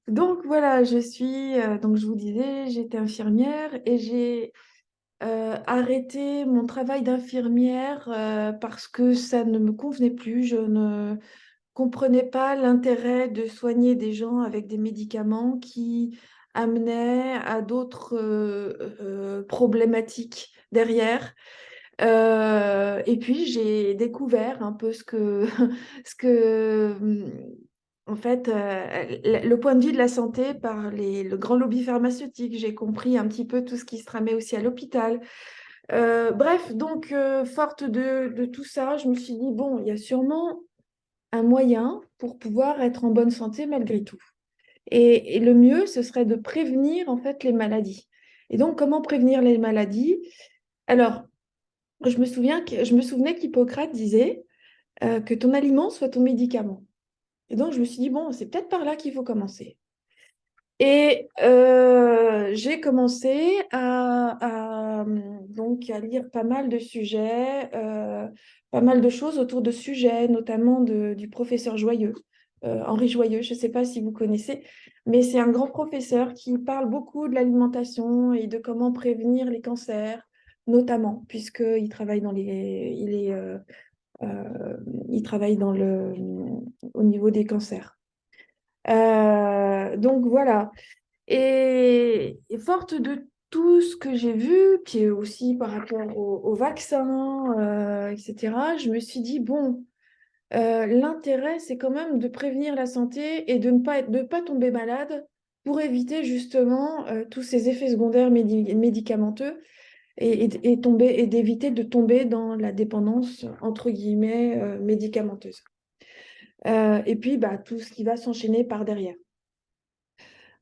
Donc voilà, donc je vous disais, j'étais infirmière et j'ai arrêté mon travail d'infirmière parce que ça ne me convenait plus. Je ne comprenais pas l'intérêt de soigner des gens avec des médicaments qui amenaient à d'autres problématiques derrière. Et puis j'ai découvert un peu en fait, le point de vue de la santé par le grand lobby pharmaceutique. J'ai compris un petit peu tout ce qui se tramait aussi à l'hôpital. Bref, donc, forte de tout ça, je me suis dit, bon, il y a sûrement un moyen pour pouvoir être en bonne santé malgré tout. Et le mieux, ce serait de prévenir en fait les maladies. Et donc, comment prévenir les maladies? Alors, je me souvenais qu'Hippocrate disait que ton aliment soit ton médicament. Et donc, je me suis dit, bon, c'est peut-être par là qu'il faut commencer. Et j'ai commencé donc, à lire pas mal de sujets, pas mal de choses autour de sujets, notamment du professeur Joyeux, Henri Joyeux, je ne sais pas si vous connaissez, mais c'est un grand professeur qui parle beaucoup de l'alimentation et de comment prévenir les cancers, notamment, puisqu'il travaille il travaille au niveau des cancers. Donc voilà. Et forte de tout ce que j'ai vu, puis aussi par rapport au vaccin, etc., je me suis dit, bon, l'intérêt, c'est quand même de prévenir la santé et de pas tomber malade pour éviter justement tous ces effets secondaires médicamenteux et d'éviter de tomber dans la dépendance, entre guillemets, médicamenteuse. Et puis, bah, tout ce qui va s'enchaîner par derrière.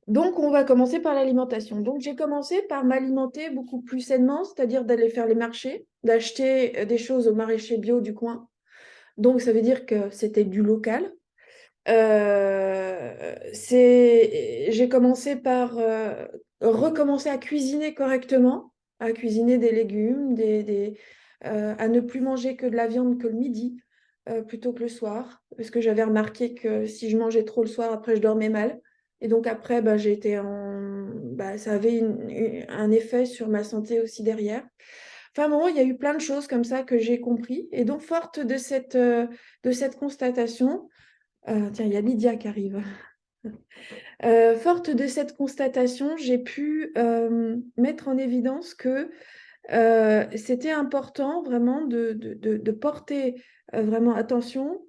Donc, on va commencer par l'alimentation. Donc, j'ai commencé par m'alimenter beaucoup plus sainement, c'est-à-dire d'aller faire les marchés, d'acheter des choses au maraîcher bio du coin. Donc, ça veut dire que c'était du local. J'ai commencé par recommencer à cuisiner correctement, à cuisiner des légumes, à ne plus manger que de la viande que le midi, plutôt que le soir, parce que j'avais remarqué que si je mangeais trop le soir, après je dormais mal. Et donc après, bah, ça avait un effet sur ma santé aussi derrière. Enfin bon, il y a eu plein de choses comme ça que j'ai compris. Et donc, forte de cette constatation, tiens, il y a Lydia qui arrive. Forte de cette constatation, j'ai pu mettre en évidence que c'était important vraiment de porter vraiment attention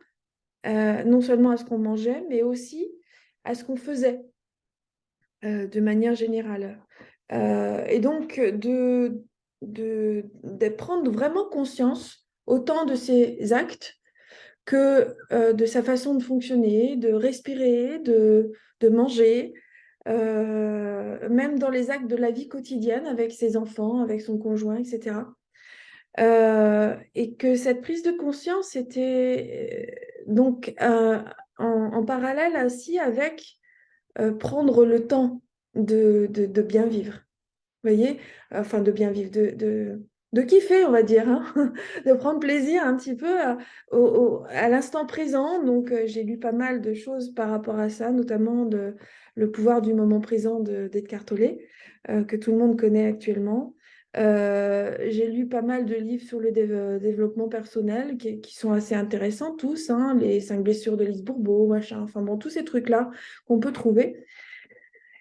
non seulement à ce qu'on mangeait, mais aussi à ce qu'on faisait de manière générale. Et donc, de prendre vraiment conscience autant de ses actes que de sa façon de fonctionner, de respirer, de manger, même dans les actes de la vie quotidienne avec ses enfants, avec son conjoint, etc. Et que cette prise de conscience était donc en parallèle ainsi avec prendre le temps de bien vivre. Vous voyez? Enfin, de bien vivre, de kiffer, on va dire, hein. De prendre plaisir un petit peu à l'instant présent. Donc, j'ai lu pas mal de choses par rapport à ça, notamment le pouvoir du moment présent d'Eckhart Tolle, que tout le monde connaît actuellement. J'ai lu pas mal de livres sur le développement personnel qui sont assez intéressants tous, hein, les 5 blessures de Lise Bourbeau, machin, enfin bon, tous ces trucs-là qu'on peut trouver.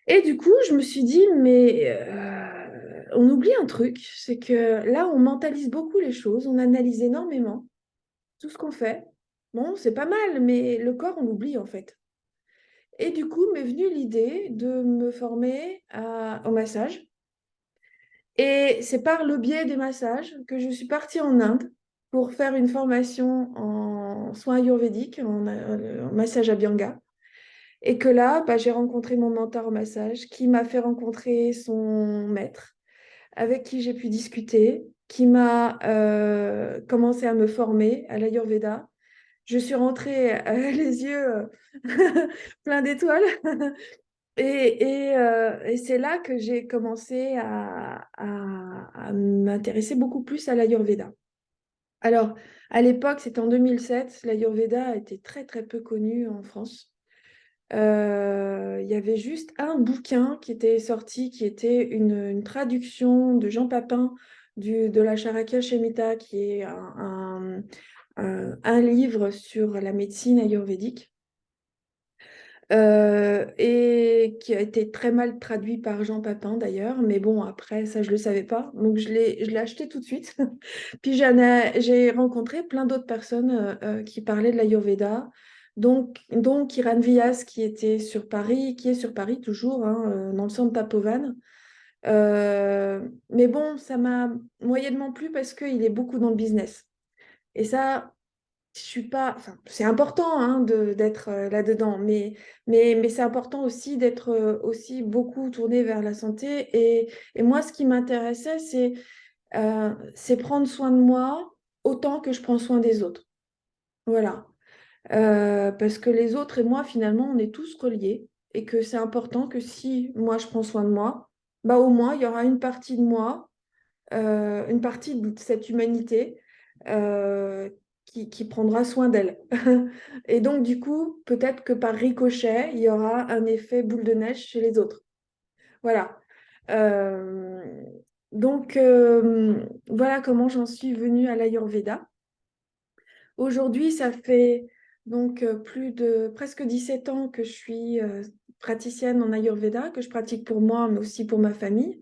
Et du coup, je me suis dit, mais on oublie un truc, c'est que là, on mentalise beaucoup les choses, on analyse énormément tout ce qu'on fait. Bon, c'est pas mal, mais le corps, on l'oublie en fait. Et du coup, m'est venue l'idée de me former au massage. Et c'est par le biais des massages que je suis partie en Inde pour faire une formation en soins ayurvédiques, en massage Abhyanga. Et que là, bah, j'ai rencontré mon mentor en massage qui m'a fait rencontrer son maître, avec qui j'ai pu discuter, qui m'a commencé à me former à l'Ayurveda. Je suis rentrée les yeux pleins d'étoiles. Et c'est là que j'ai commencé à m'intéresser beaucoup plus à l'Ayurveda. Alors, à l'époque, c'était en 2007, l'Ayurveda était très, très peu connu en France. Il y avait juste un bouquin qui était sorti, qui était une traduction de Jean Papin de la Charaka Shemita, qui est un livre sur la médecine ayurvédique. Et qui a été très mal traduit par Jean Papin d'ailleurs, mais bon, après, ça, je ne le savais pas. Donc, je l'ai acheté tout de suite. Puis, j'ai rencontré plein d'autres personnes qui parlaient de l'Ayurveda, donc Kiran Vyas, qui était sur Paris, qui est sur Paris toujours, hein, dans le centre Tapovan. Mais bon, ça m'a moyennement plu parce qu'il est beaucoup dans le business. Et ça, je suis pas, enfin, c'est important hein, d'être là-dedans, mais c'est important aussi d'être aussi beaucoup tourné vers la santé. Et moi, ce qui m'intéressait, c'est prendre soin de moi autant que je prends soin des autres. Voilà. Parce que les autres et moi, finalement, on est tous reliés et que c'est important que si moi, je prends soin de moi, bah, au moins, il y aura une partie de moi une partie de cette humanité euh, qui prendra soin d'elle. Et donc, du coup, peut-être que par ricochet, il y aura un effet boule de neige chez les autres. Voilà. Euh, donc, voilà comment j'en suis venue à l'Ayurveda. Aujourd'hui, ça fait donc plus de presque 17 ans que je suis praticienne en Ayurveda, que je pratique pour moi, mais aussi pour ma famille.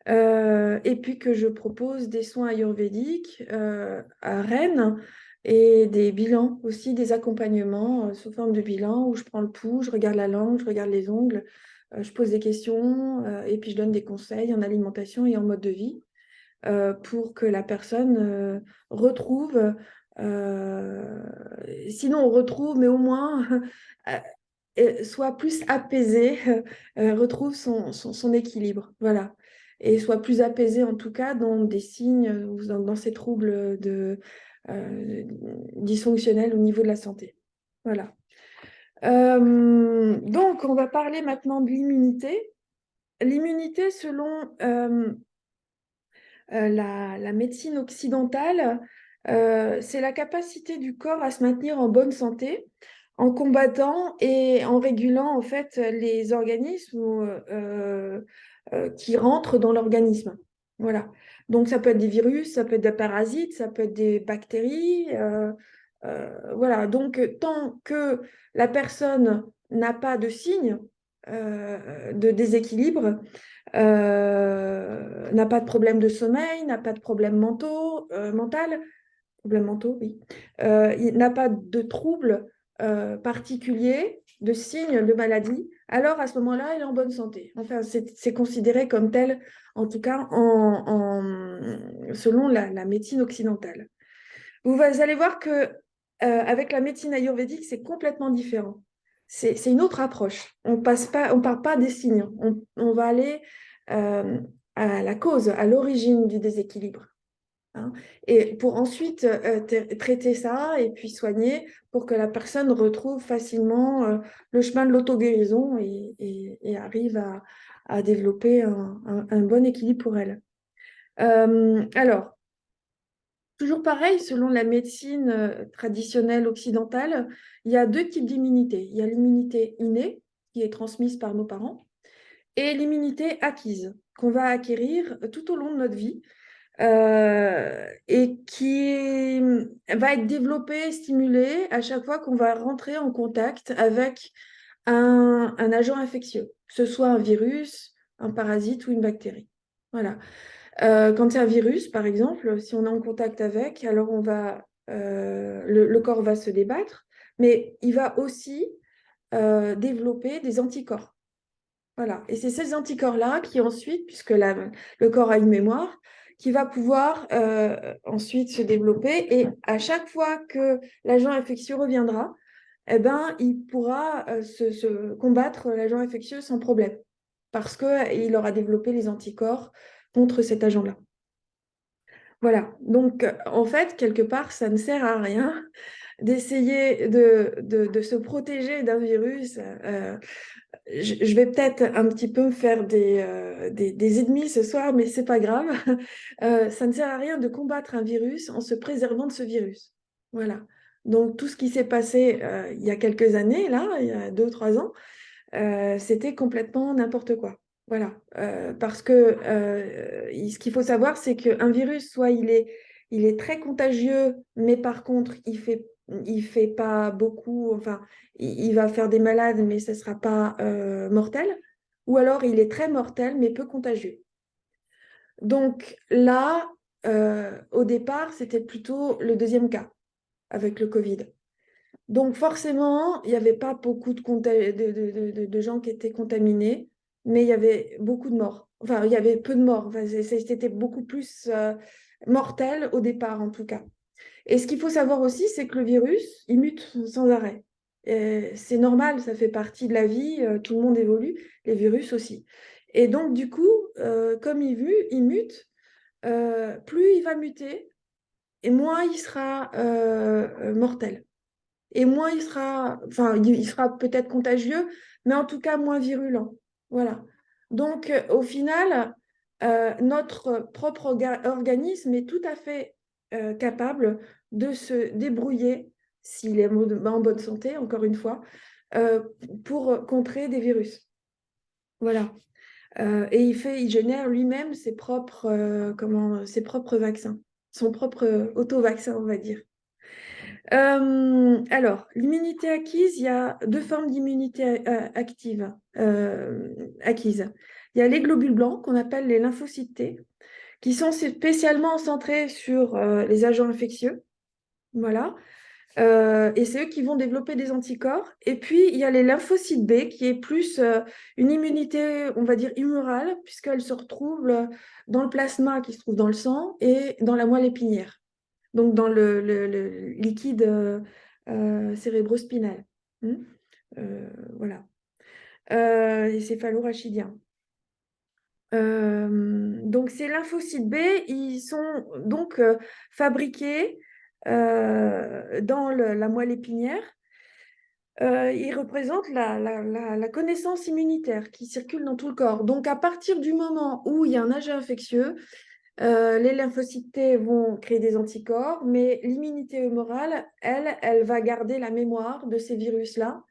Et puis que je propose des soins ayurvédiques à Rennes et des bilans aussi, des accompagnements sous forme de bilan où je prends le pouls, je regarde la langue, je regarde les ongles, je pose des questions et puis je donne des conseils en alimentation et en mode de vie pour que la personne retrouve, euh, sinon on retrouve, mais au moins soit plus apaisée, retrouve son équilibre. Voilà. Et soit plus apaisée en tout cas dans des signes ou dans ces troubles euh, dysfonctionnels au niveau de la santé. Voilà. Donc, on va parler maintenant de l'immunité. L'immunité, selon la médecine occidentale, c'est la capacité du corps à se maintenir en bonne santé en combattant et en régulant en fait les organismes qui rentrent dans l'organisme. Voilà. Donc ça peut être des virus, ça peut être des parasites, ça peut être des bactéries. Voilà. Donc tant que la personne n'a pas de signes de déséquilibre, n'a pas de problème de sommeil, n'a pas de problème mental, problème mentaux, oui, il n'a pas de troubles particuliers, de signes de maladie, alors à ce moment-là, il est en bonne santé. Enfin, c'est considéré comme tel, en tout cas selon la médecine occidentale. Vous allez voir que avec la médecine ayurvédique, c'est complètement différent. C'est une autre approche. On part pas des signes. On va aller euh, à la cause, à l'origine du déséquilibre, hein. Et pour ensuite traiter ça et puis soigner pour que la personne retrouve facilement le chemin de l'auto-guérison et arrive à développer un bon équilibre pour elle. Alors, toujours pareil, selon la médecine traditionnelle occidentale, il y a deux types d'immunité. Il y a l'immunité innée, qui est transmise par nos parents, et l'immunité acquise, qu'on va acquérir tout au long de notre vie, et qui va être développée, stimulée à chaque fois qu'on va rentrer en contact avec un agent infectieux, que ce soit un virus, un parasite ou une bactérie. Voilà. Quand c'est un virus, par exemple, si on est en contact avec, alors le corps va se débattre, mais il va aussi développer des anticorps. Voilà. Et c'est ces anticorps-là qui ensuite, puisque le corps a une mémoire, qui va pouvoir ensuite se développer. Et à chaque fois que l'agent infectieux reviendra, eh ben, il pourra se combattre l'agent infectieux sans problème, parce qu'il aura développé les anticorps contre cet agent-là. Voilà, donc en fait, quelque part, ça ne sert à rien d'essayer de se protéger d'un virus. Je vais peut-être un petit peu me faire des ennemis ce soir, mais c'est pas grave. Ça ne sert à rien de combattre un virus en se préservant de ce virus. Voilà. Donc, tout ce qui s'est passé il y a quelques années, là, il y a 2 ou 3 ans, c'était complètement n'importe quoi. Voilà. Parce que ce qu'il faut savoir, c'est qu'un virus, soit il est très contagieux, mais par contre, il fait pas beaucoup, enfin, il va faire des malades, mais ce ne sera pas mortel. Ou alors, il est très mortel, mais peu contagieux. Donc là, au départ, c'était plutôt le deuxième cas avec le Covid. Donc forcément, il n'y avait pas beaucoup de gens qui étaient contaminés, mais il y avait beaucoup de morts. Enfin, il y avait peu de morts. Enfin, c'était beaucoup plus mortel au départ, en tout cas. Et ce qu'il faut savoir aussi, c'est que le virus, il mute sans arrêt. Et c'est normal, ça fait partie de la vie, tout le monde évolue, les virus aussi. Et donc, du coup, comme il mute, plus il va muter, et moins il sera mortel. Et moins il sera, enfin, il sera peut-être contagieux, mais en tout cas moins virulent. Voilà. Donc, au final, notre propre organisme est tout à fait capable de se débrouiller, s'il est en bonne santé, encore une fois, euh, pour contrer des virus. Voilà. Et il génère lui-même ses propres vaccins, son propre auto-vaccin, on va dire. Alors, l'immunité acquise, il y a 2 formes d'immunité acquise. Il y a les globules blancs, qu'on appelle les lymphocytes T, qui sont spécialement centrés sur les agents infectieux. Voilà. Et c'est eux qui vont développer des anticorps. Et puis, il y a les lymphocytes B, qui est plus une immunité, on va dire, humorale, puisqu'elle se retrouve dans le plasma qui se trouve dans le sang et dans la moelle épinière, donc dans le liquide cérébrospinal. Hmm. Voilà. Et céphalorachidien. Donc, ces lymphocytes B, ils sont donc fabriqués dans la moelle épinière. Ils représentent la connaissance immunitaire qui circule dans tout le corps. Donc, à partir du moment où il y a un agent infectieux, les lymphocytes T vont créer des anticorps, mais l'immunité humorale, elle va garder la mémoire de ces virus-là.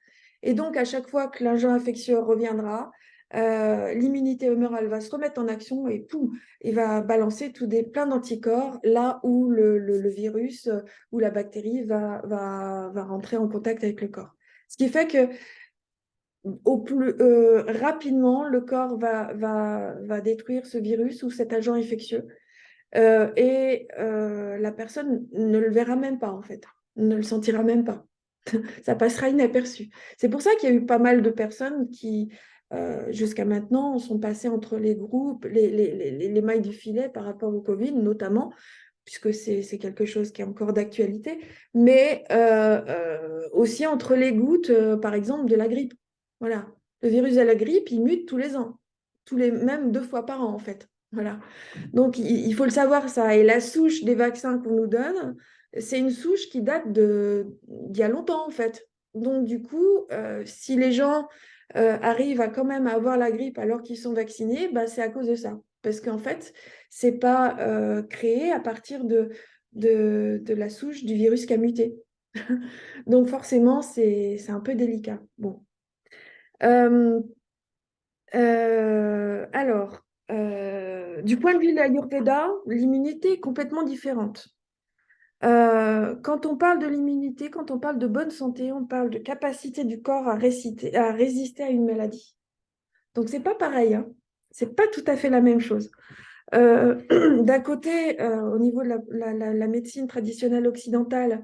Et donc, à chaque fois que l'agent infectieux reviendra, l'immunité humorale va se remettre en action et poum, il va balancer plein d'anticorps là où le virus ou la bactérie va rentrer en contact avec le corps. Ce qui fait que au plus rapidement, le corps va détruire ce virus ou cet agent infectieux. Et la personne ne le verra même pas, en fait, ne le sentira même pas. Ça passera inaperçu. C'est pour ça qu'il y a eu pas mal de personnes qui, jusqu'à maintenant, sont passées entre les groupes, les mailles du filet par rapport au Covid, notamment, puisque c'est quelque chose qui est encore d'actualité, mais aussi entre les gouttes, par exemple, de la grippe. Voilà. Le virus de la grippe, il mute tous les ans, même 2 fois par an, en fait. Voilà. Donc, il faut le savoir, ça. Et la souche des vaccins qu'on nous donne, c'est une souche qui date d'il y a longtemps, en fait. Donc, du coup, si les gens arrivent à quand même avoir la grippe alors qu'ils sont vaccinés, bah, c'est à cause de ça. Parce qu'en fait, c'est pas créé à partir de la souche du virus qui a muté. Donc, forcément, c'est un peu délicat. Bon. Euh, alors, du point de vue de l'Ayurveda, l'immunité est complètement différente. Quand on parle de l'immunité, quand on parle de bonne santé, on parle de capacité du corps à résister à une maladie. Donc, c'est pas pareil, hein. C'est pas tout à fait la même chose. D'un côté, au niveau de la médecine traditionnelle occidentale,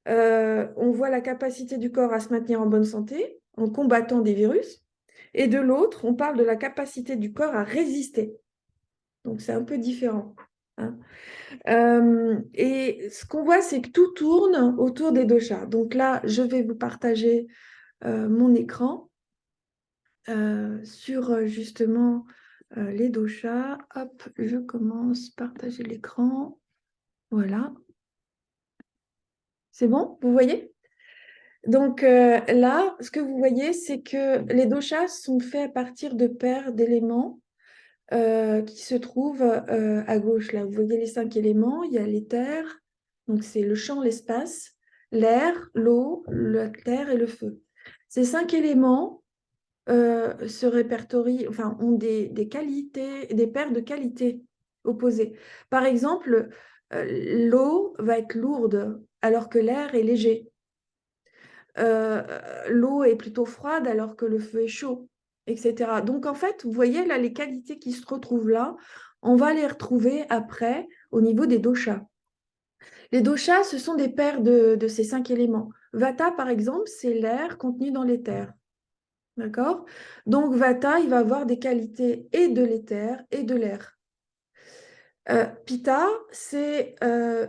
on voit la capacité du corps à se maintenir en bonne santé en combattant des virus. Et de l'autre, on parle de la capacité du corps à résister. Donc, c'est un peu différent, hein. Et ce qu'on voit, c'est que tout tourne autour des doshas. Donc là, je vais vous partager mon écran sur justement les doshas. Hop, je commence, partager l'écran. Voilà. C'est bon, vous voyez? Donc là, ce que vous voyez, c'est que les doshas sont faits à partir de paires d'éléments qui se trouvent à gauche. Là, vous voyez les 5 éléments. Il y a l'éther, donc c'est le champ, l'espace. l'air, l'eau, la terre et le feu. Ces 5 éléments se répertorient, enfin, ont des qualités, des paires de qualités opposées. Par exemple, l'eau va être lourde alors que l'air est léger. Euh, L'eau est plutôt froide alors que le feu est chaud, etc. Donc en fait, vous voyez là les qualités qui se retrouvent là, on va les retrouver après au niveau des doshas. Les doshas, ce sont des paires de ces 5 éléments. Vata, par exemple, c'est l'air contenu dans l'éther. D'accord? Donc Vata, il va avoir des qualités et de l'éther et de l'air. Pitta, c'est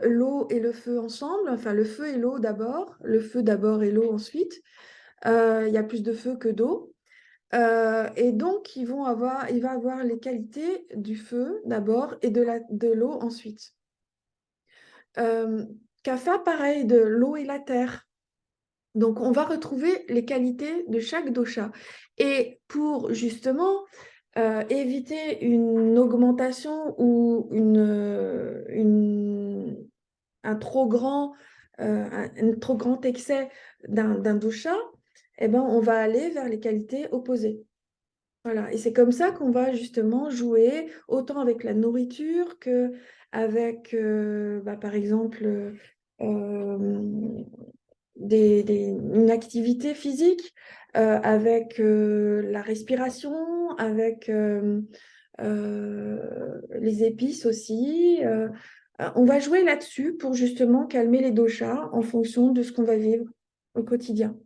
l'eau et le feu ensemble, enfin le feu et l'eau d'abord, le feu d'abord et l'eau ensuite. Il y a plus de feu que d'eau. Et donc, il va avoir les qualités du feu d'abord et de l'eau ensuite. Euh, Kapha, pareil, de l'eau et la terre. Donc, on va retrouver les qualités de chaque dosha. Et pour justement éviter une augmentation ou un trop grand, un trop grand excès d'un dosha, eh ben, on va aller vers les qualités opposées. Voilà. Et c'est comme ça qu'on va justement jouer autant avec la nourriture que avec, par exemple, une activité physique, avec la respiration, avec les épices aussi. On va jouer là-dessus pour justement calmer les doshas en fonction de ce qu'on va vivre au quotidien.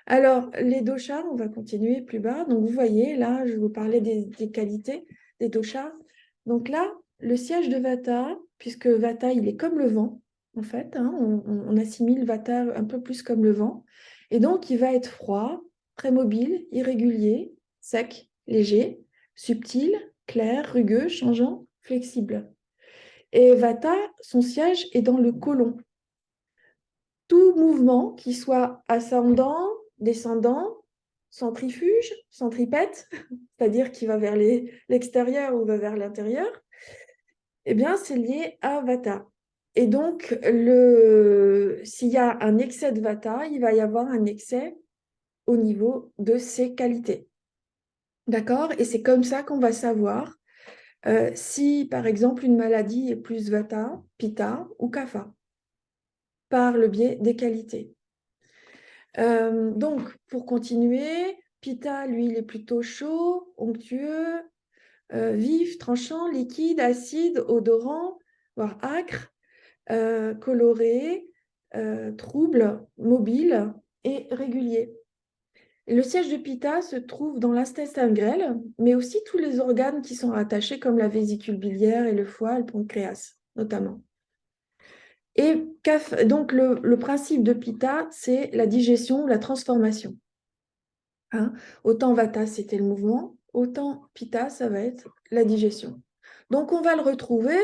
Alors, les doshas, on va continuer plus bas. Donc, vous voyez, là, je vous parlais des qualités des doshas. Donc là, le siège de Vata, puisque Vata, il est comme le vent, en fait, hein, on assimile Vata un peu plus comme le vent. Et donc, il va être froid, très mobile, irrégulier, sec, léger, subtil, clair, rugueux, changeant, flexible. Et Vata, son siège est dans le côlon. Tout mouvement qui soit ascendant, descendant, centrifuge, centripète, c'est-à-dire qui va vers l'extérieur ou va vers l'intérieur, eh bien, c'est lié à Vata. Et donc, s'il y a un excès de Vata, il va y avoir un excès au niveau de ses qualités. D'accord? Et c'est comme ça qu'on va savoir si, par exemple, une maladie est plus Vata, Pitta ou Kapha, par le biais des qualités. Donc, pour continuer, Pitta, lui, il est plutôt chaud, onctueux, vif, tranchant, liquide, acide, odorant, voire acre, coloré, trouble, mobile et régulier. Et le siège de Pitta se trouve dans l'intestin grêle, mais aussi tous les organes qui sont rattachés, comme la vésicule biliaire et le foie, le pancréas, notamment. Et donc, le principe de Pitta, c'est la digestion, la transformation. Hein. Autant Vata, c'était le mouvement, autant Pitta, ça va être la digestion. Donc, on va le retrouver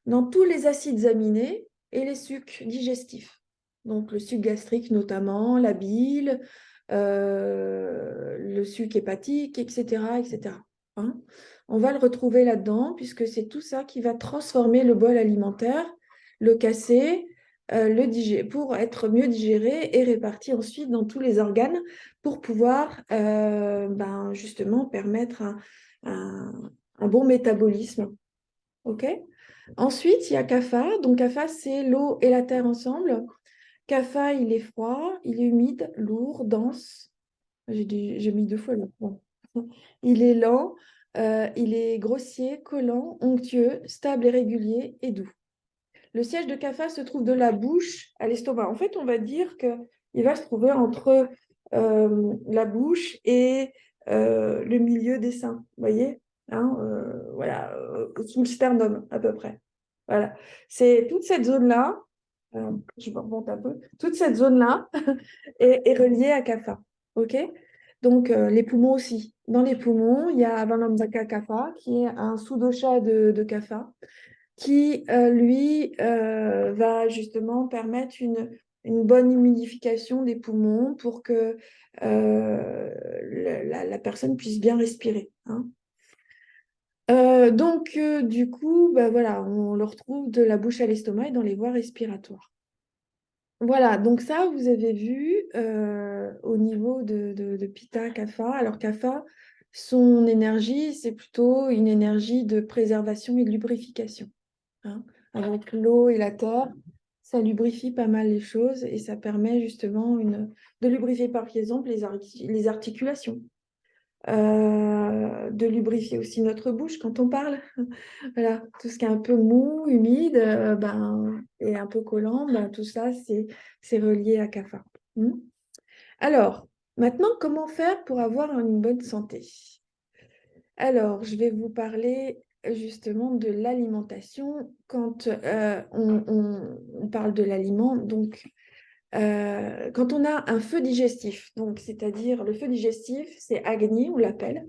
dans tous les acides aminés et les sucs digestifs. Donc, le suc gastrique notamment, la bile, le suc hépatique, etc., etc. Hein. On va le retrouver là-dedans puisque c'est tout ça qui va transformer le bol alimentaire, le casser, pour être mieux digéré et réparti ensuite dans tous les organes pour pouvoir justement permettre un bon métabolisme. OK? Ensuite, il y a Kapha. Donc, Kapha, c'est l'eau et la terre ensemble. Kapha, il est froid, il est humide, lourd, dense. J'ai mis 2 fois le bon. Il est lent, il est grossier, collant, onctueux, stable et régulier et doux. Le siège de Kapha se trouve de la bouche à l'estomac. En fait, on va dire qu'il va se trouver entre la bouche et le milieu des seins. Vous voyez, hein, voilà, sous le sternum à peu près. Voilà. C'est toute cette zone-là, je remonte un peu, toute cette zone-là est reliée à Kapha. OK? Donc, les poumons aussi. Dans les poumons, il y a Vanamdaka Kapha, qui est un sous-dosha de Kapha qui, lui, va justement permettre une bonne humidification des poumons pour que la personne puisse bien respirer. Hein. Donc, du coup, voilà, on le retrouve de la bouche à l'estomac et dans les voies respiratoires. Voilà, donc ça, vous avez vu au niveau de Pitta, Kapha. Alors Kapha, son énergie, c'est plutôt une énergie de préservation et de lubrification, hein. Avec l'eau et la terre, ça lubrifie pas mal les choses et ça permet justement de lubrifier par exemple les articulations, de lubrifier aussi notre bouche quand on parle. Voilà, tout ce qui est un peu mou, humide, et un peu collant, tout ça, c'est relié à Kapha. Hmm. Alors, maintenant, comment faire pour avoir une bonne santé? Alors, je vais vous parler justement de l'alimentation. Quand on parle de l'aliment, donc quand on a un feu digestif, donc c'est-à-dire le feu digestif, c'est Agni, on l'appelle.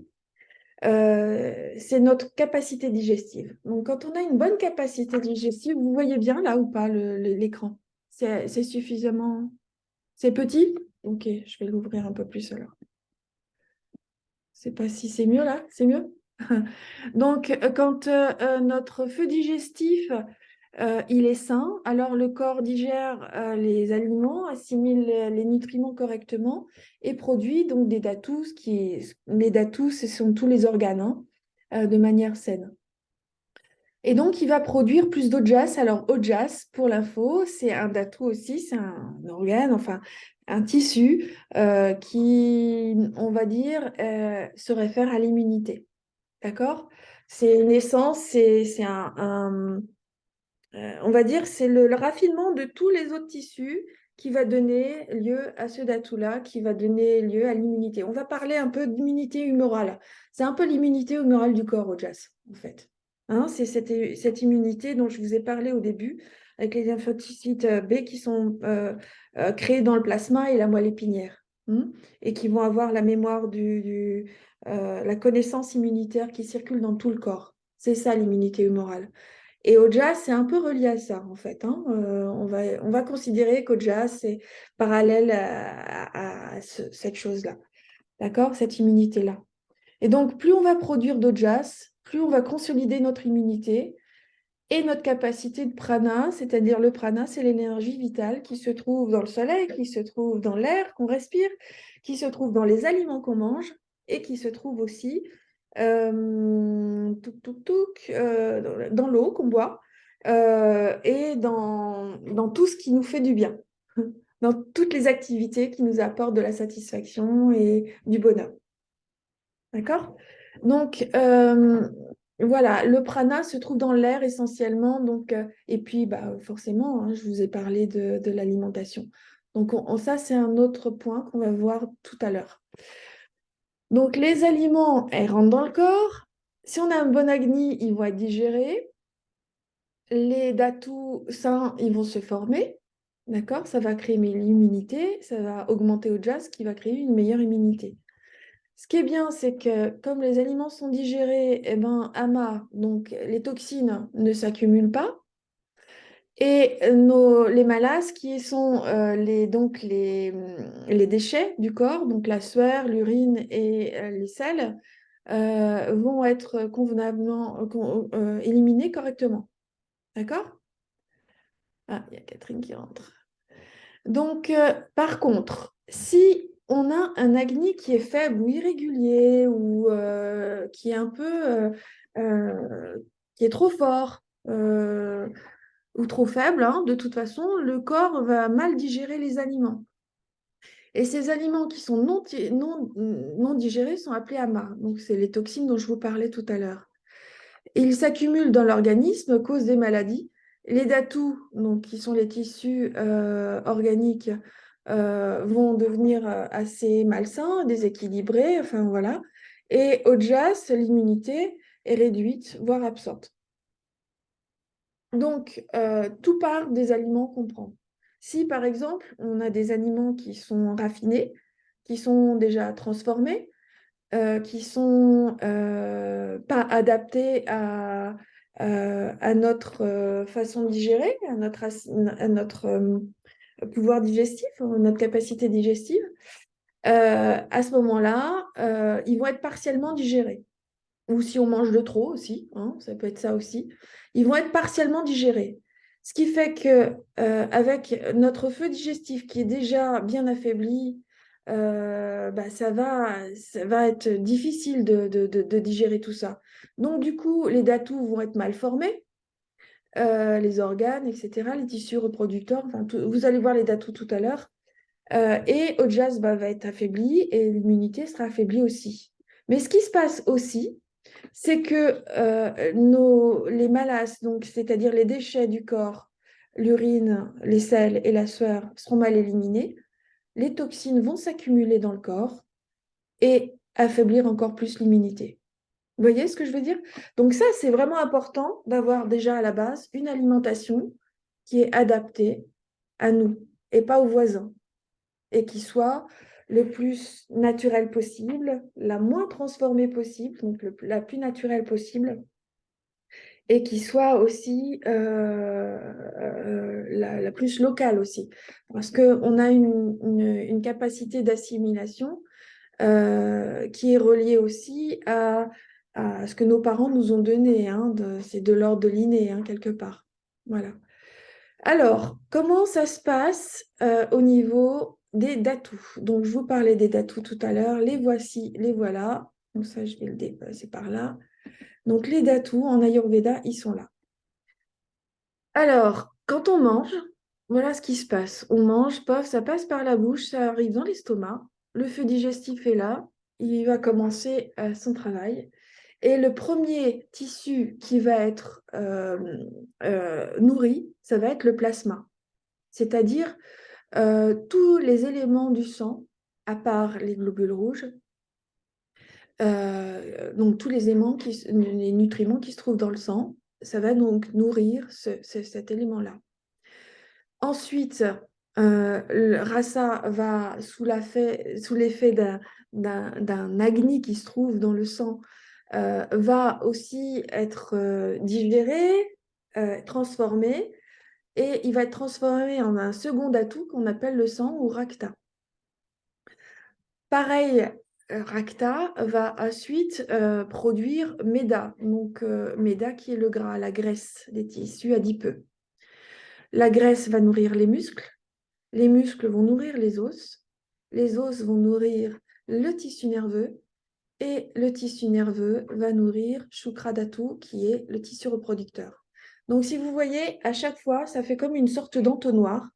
C'est notre capacité digestive. Donc, quand on a une bonne capacité digestive, vous voyez bien là ou pas l'écran? C'est suffisamment... C'est petit? Ok, je vais l'ouvrir un peu plus alors. Je sais pas si c'est mieux là, c'est mieux? Donc, quand notre feu digestif il est sain, alors le corps digère les aliments, assimile les nutriments correctement et produit donc des datus. Les datus, ce sont tous les organes, hein, de manière saine. Et donc, il va produire plus d'ojas. Alors, ojas, pour l'info, c'est un datu aussi, c'est un organe, enfin, un tissu qui, on va dire, se réfère à l'immunité. D'accord? C'est une essence, c'est on va dire, c'est le raffinement de tous les autres tissus qui va donner lieu à ce datou-là, qui va donner lieu à l'immunité. On va parler un peu d'immunité humorale. C'est un peu l'immunité humorale du corps, Ojas, en fait. Hein, c'est cette immunité dont je vous ai parlé au début, avec les lymphocytes B qui sont créés dans le plasma et la moelle épinière, hein, et qui vont avoir la mémoire la connaissance immunitaire qui circule dans tout le corps. C'est ça l'immunité humorale. Et Ojas, c'est un peu relié à ça, en fait, hein. On va considérer qu'Ojas, c'est parallèle cette chose-là, d'accord? Cette immunité-là. Et donc, plus on va produire d'Ojas, plus on va consolider notre immunité et notre capacité de prana, c'est-à-dire le prana, c'est l'énergie vitale qui se trouve dans le soleil, qui se trouve dans l'air qu'on respire, qui se trouve dans les aliments qu'on mange et qui se trouve aussi dans l'eau qu'on boit et dans tout ce qui nous fait du bien, dans toutes les activités qui nous apportent de la satisfaction et du bonheur. D'accord? Donc, voilà, le prana se trouve dans l'air essentiellement. Donc, et puis, forcément, hein, je vous ai parlé de l'alimentation. Donc, ça, c'est un autre point qu'on va voir tout à l'heure. Donc, les aliments, elles rentrent dans le corps. Si on a un bon agni, ils vont être digérés. Les datus sains, ils vont se former. D'accord? Ça va créer l'immunité, ça va augmenter au jazz, qui va créer une meilleure immunité. Ce qui est bien, c'est que comme les aliments sont digérés, AMA, donc les toxines ne s'accumulent pas. Et les malas, qui sont les déchets du corps, donc la sueur, l'urine et les selles, vont être convenablement éliminés correctement. D'accord? Ah, il y a Catherine qui rentre. Donc, par contre, si on a un acné qui est faible ou irrégulier ou qui est un peu, euh, qui est trop fort ou trop faible, hein, de toute façon, le corps va mal digérer les aliments. Et ces aliments qui sont non digérés sont appelés amas. Donc, c'est les toxines dont je vous parlais tout à l'heure. Ils s'accumulent dans l'organisme, causent des maladies. Les datus, donc, qui sont les tissus organiques, vont devenir assez malsains, déséquilibrés, enfin voilà. Et Ojas, l'immunité est réduite, voire absente. Donc, tout part des aliments qu'on prend. Si, par exemple, on a des aliments qui sont raffinés, qui sont déjà transformés, qui sont pas adaptés à notre façon de digérer, à notre pouvoir digestif, à notre capacité digestive, à ce moment-là, ils vont être partiellement digérés. Ou si on mange de trop aussi, hein, ça peut être ça aussi, ils vont être partiellement digérés. Ce qui fait que avec notre feu digestif qui est déjà bien affaibli, bah, ça va être difficile de digérer tout ça. Donc, du coup, les datous vont être mal formés, les organes, etc., les tissus reproducteurs. Enfin, vous allez voir les datous tout à l'heure. Et Aujas va être affaibli et l'immunité sera affaiblie aussi. Mais ce qui se passe aussi, c'est que les malasses, donc c'est-à-dire les déchets du corps, l'urine, les selles et la sueur, seront mal éliminés. Les toxines vont s'accumuler dans le corps et affaiblir encore plus l'immunité. Vous voyez ce que je veux dire? Donc ça, c'est vraiment important d'avoir déjà à la base une alimentation qui est adaptée à nous et pas aux voisins et qui soit le plus naturel possible, la moins transformée possible, donc la plus naturelle possible, et qui soit aussi la plus locale aussi. Parce qu'on a une capacité d'assimilation qui est reliée aussi à ce que nos parents nous ont donné. Hein, c'est de l'ordre de l'inné, hein, quelque part. Voilà. Alors, comment ça se passe au niveau des datous? Donc, je vous parlais des datous tout à l'heure. Les voici, les voilà. Donc, ça, je vais le dépasser par là. Donc, les datous en Ayurveda, ils sont là. Alors, quand on mange, voilà ce qui se passe. On mange, pof, ça passe par la bouche, ça arrive dans l'estomac. Le feu digestif est là. Il va commencer son travail. Et le premier tissu qui va être nourri, ça va être le plasma. C'est-à-dire tous les éléments du sang, à part les globules rouges, donc tous les nutriments qui se trouvent dans le sang, ça va donc nourrir cet élément-là. Ensuite, le rasa va, sous l'effet d'un agni qui se trouve dans le sang, va aussi être digéré, transformé, et il va être transformé en un second atout qu'on appelle le sang ou rakta. Pareil, Racta va ensuite produire Méda, donc Méda qui est le gras, la graisse des tissus adipeux. La graisse va nourrir les muscles vont nourrir les os vont nourrir le tissu nerveux et le tissu nerveux va nourrir Shukradatu qui est le tissu reproducteur. Donc si vous voyez, à chaque fois, ça fait comme une sorte d'entonnoir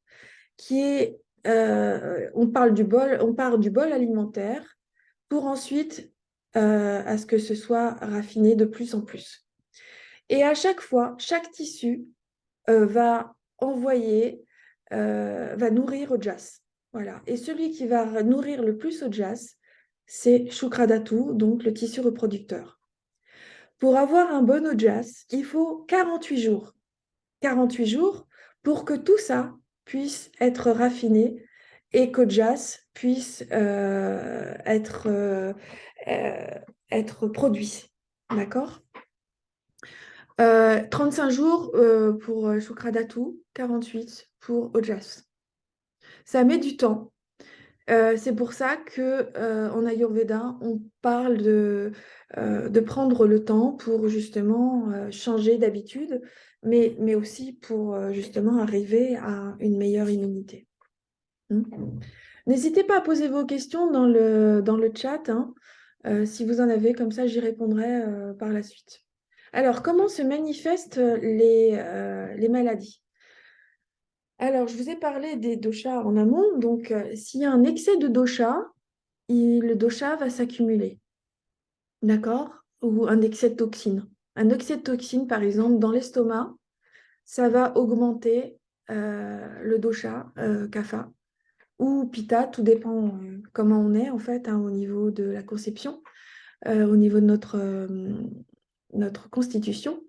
qui est, on parle on part du bol alimentaire pour ensuite à ce que ce soit raffiné de plus en plus. Et à chaque fois, chaque tissu va envoyer, va nourrir Ojas. Voilà. Et celui qui va nourrir le plus Ojas, c'est Shukradatu, donc le tissu reproducteur. Pour avoir un bon Ojas, il faut 48 jours. 48 jours pour que tout ça puisse être raffiné et qu'Ojas puisse être produit. D'accord 35 jours pour Shukradatu, 48 pour Ojas. Ça met du temps. C'est pour ça qu'en Ayurveda, on parle de prendre le temps pour justement changer d'habitude, mais aussi pour justement arriver à une meilleure immunité. N'hésitez pas à poser vos questions dans le chat, hein. Si vous en avez, comme ça j'y répondrai par la suite. Alors, comment se manifestent les maladies? Alors, je vous ai parlé des doshas en amont. Donc, s'il y a un excès de dosha, le dosha va s'accumuler. D'accord? Ou un excès de toxines. Un excès de toxines, par exemple, dans l'estomac, ça va augmenter le dosha, kapha, ou pitta, tout dépend comment on est, en fait, hein, au niveau de la conception, au niveau de notre constitution.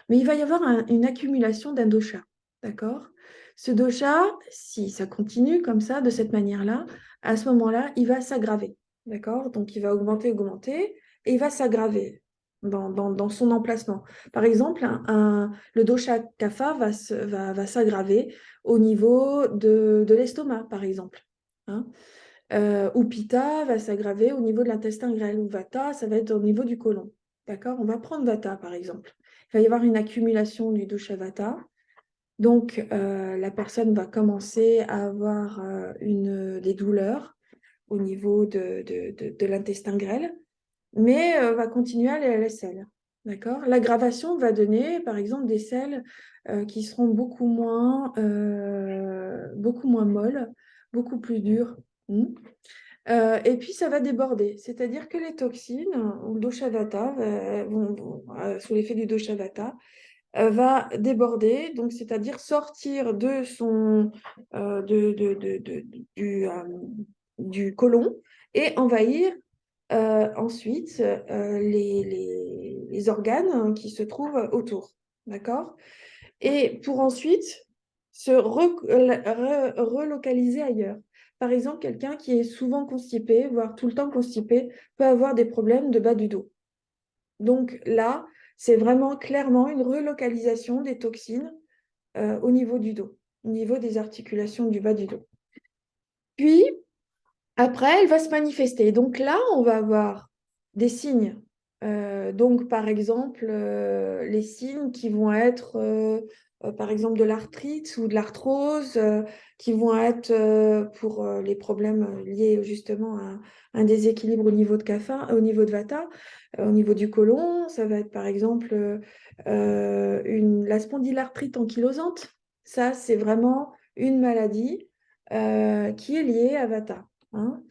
Mais il va y avoir une accumulation d'un dosha. D'accord? Ce dosha, si ça continue comme ça, de cette manière-là, à ce moment-là, il va s'aggraver. D'accord? Donc, il va augmenter, augmenter, et il va s'aggraver dans son emplacement. Par exemple, le dosha kapha va s'aggraver au niveau de l'estomac, par exemple. Hein? Ou pitta va s'aggraver au niveau de l'intestin grêle, ou vata, ça va être au niveau du côlon. D'accord? On va prendre vata, par exemple. Il va y avoir une accumulation du dosha vata Donc, la personne va commencer à avoir des douleurs au niveau de l'intestin grêle, mais va continuer à aller à la selle. D'accord? L'aggravation va donner, par exemple, des selles qui seront beaucoup moins molles, beaucoup plus dures. Et puis, ça va déborder. C'est-à-dire que les toxines, ou le dosha vata, sous l'effet du dosha vata, va déborder, donc c'est-à-dire sortir de son, du côlon et envahir ensuite les organes qui se trouvent autour. D'accord? Et pour ensuite relocaliser ailleurs. Par exemple, quelqu'un qui est souvent constipé, voire tout le temps constipé, peut avoir des problèmes de bas du dos. Donc là, c'est vraiment clairement une relocalisation des toxines au niveau du dos, au niveau des articulations du bas du dos. Puis, après, elle va se manifester. Donc là, on va avoir des signes. Donc, par exemple, les signes qui vont être, par exemple, de l'arthrite ou de l'arthrose, qui vont être pour les problèmes liés justement à un déséquilibre au niveau de Vata, au niveau du côlon. Ça va être, par exemple, la spondylarthrite ankylosante. Ça, c'est vraiment une maladie qui est liée à Vata. Hein.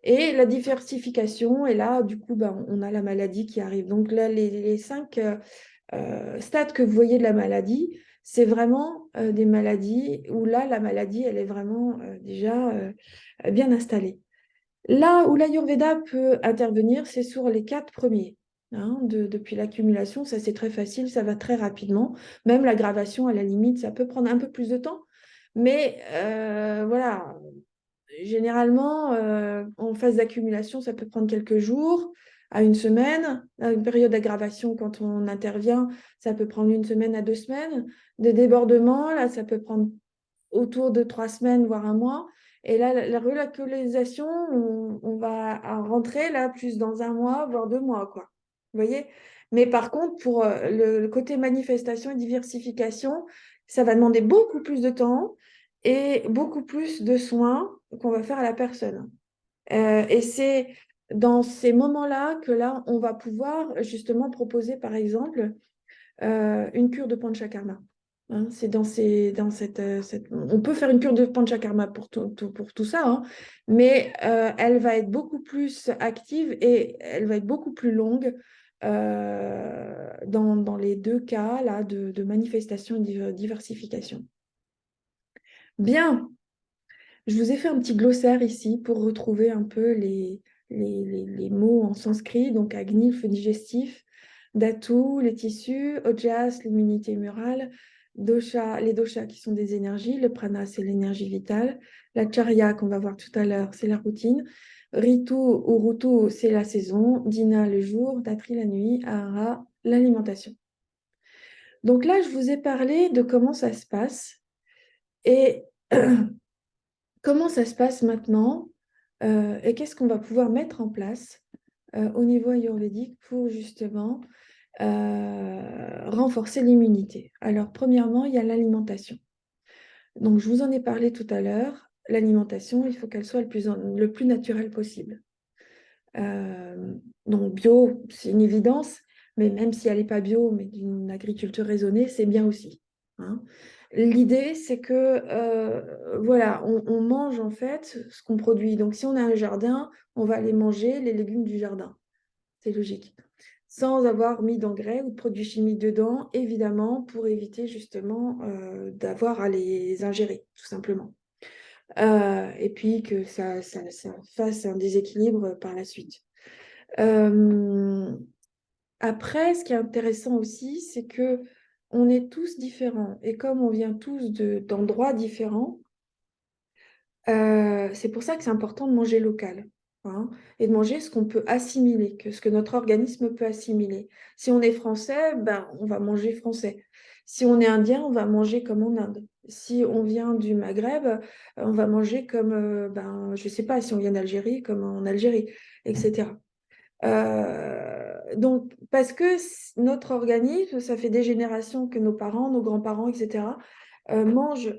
Et la diversification, et là, du coup, ben, on a la maladie qui arrive. Donc là, les 5 stades que vous voyez de la maladie, c'est vraiment des maladies où là, la maladie, elle est vraiment déjà bien installée. Là où l'Ayurveda peut intervenir, c'est sur les 4 premiers. Hein, depuis l'accumulation, ça c'est très facile, ça va très rapidement. Même l'aggravation, à la limite, ça peut prendre un peu plus de temps. Mais voilà, généralement, en phase d'accumulation, ça peut prendre quelques jours à une semaine. Une période d'aggravation, quand on intervient, ça peut prendre une semaine à 2 semaines. Des débordements, là, ça peut prendre autour de 3 semaines, voire un mois. Et là, la relocalisation, on va rentrer là plus dans un mois, voire 2 mois, quoi. Vous voyez? Mais par contre, pour le côté manifestation et diversification, ça va demander beaucoup plus de temps et beaucoup plus de soins qu'on va faire à la personne. Et c'est dans ces moments-là que là, on va pouvoir justement proposer, par exemple, une cure de panchakarma. Hein, c'est on peut faire une cure de panchakarma pour tout ça, hein, mais elle va être beaucoup plus active et elle va être beaucoup plus longue dans les deux cas là, de manifestation et de diversification. Bien, je vous ai fait un petit glossaire ici pour retrouver un peu les mots en sanskrit, donc Agni, le feu digestif, Dhatu, les tissus, Ojas, l'immunité humorale, Dosha, les doshas qui sont des énergies, le prana, c'est l'énergie vitale, la charya qu'on va voir tout à l'heure, c'est la routine, Ritu ou Rutu, c'est la saison, Dina, le jour, Datri, la nuit, Ahara, l'alimentation. Donc là, je vous ai parlé de comment ça se passe et comment ça se passe maintenant et qu'est-ce qu'on va pouvoir mettre en place au niveau ayurvédique pour justement renforcer l'immunité. Alors, premièrement, il y a l'alimentation. Donc, je vous en ai parlé tout à l'heure. L'alimentation, il faut qu'elle soit le plus naturelle possible. Donc, bio, c'est une évidence, mais même si elle n'est pas bio, mais d'une agriculture raisonnée, c'est bien aussi. Hein. L'idée, c'est que voilà, on mange en fait ce qu'on produit. Donc, si on a un jardin, on va aller manger les légumes du jardin. C'est logique. Sans avoir mis d'engrais ou de produits chimiques dedans, évidemment, pour éviter justement d'avoir à les ingérer, tout simplement. Et puis que ça fasse un déséquilibre par la suite. Après, ce qui est intéressant aussi, c'est que on est tous différents. Et comme on vient tous d'endroits différents, c'est pour ça que c'est important de manger local. Hein, et de manger ce qu'on peut assimiler, ce que notre organisme peut assimiler. Si on est français, ben, on va manger français. Si on est indien, on va manger comme en Inde. Si on vient du Maghreb, on va manger comme, je ne sais pas, si on vient d'Algérie, comme en Algérie, etc. Donc, parce que notre organisme, ça fait des générations que nos parents, nos grands-parents, etc., mangent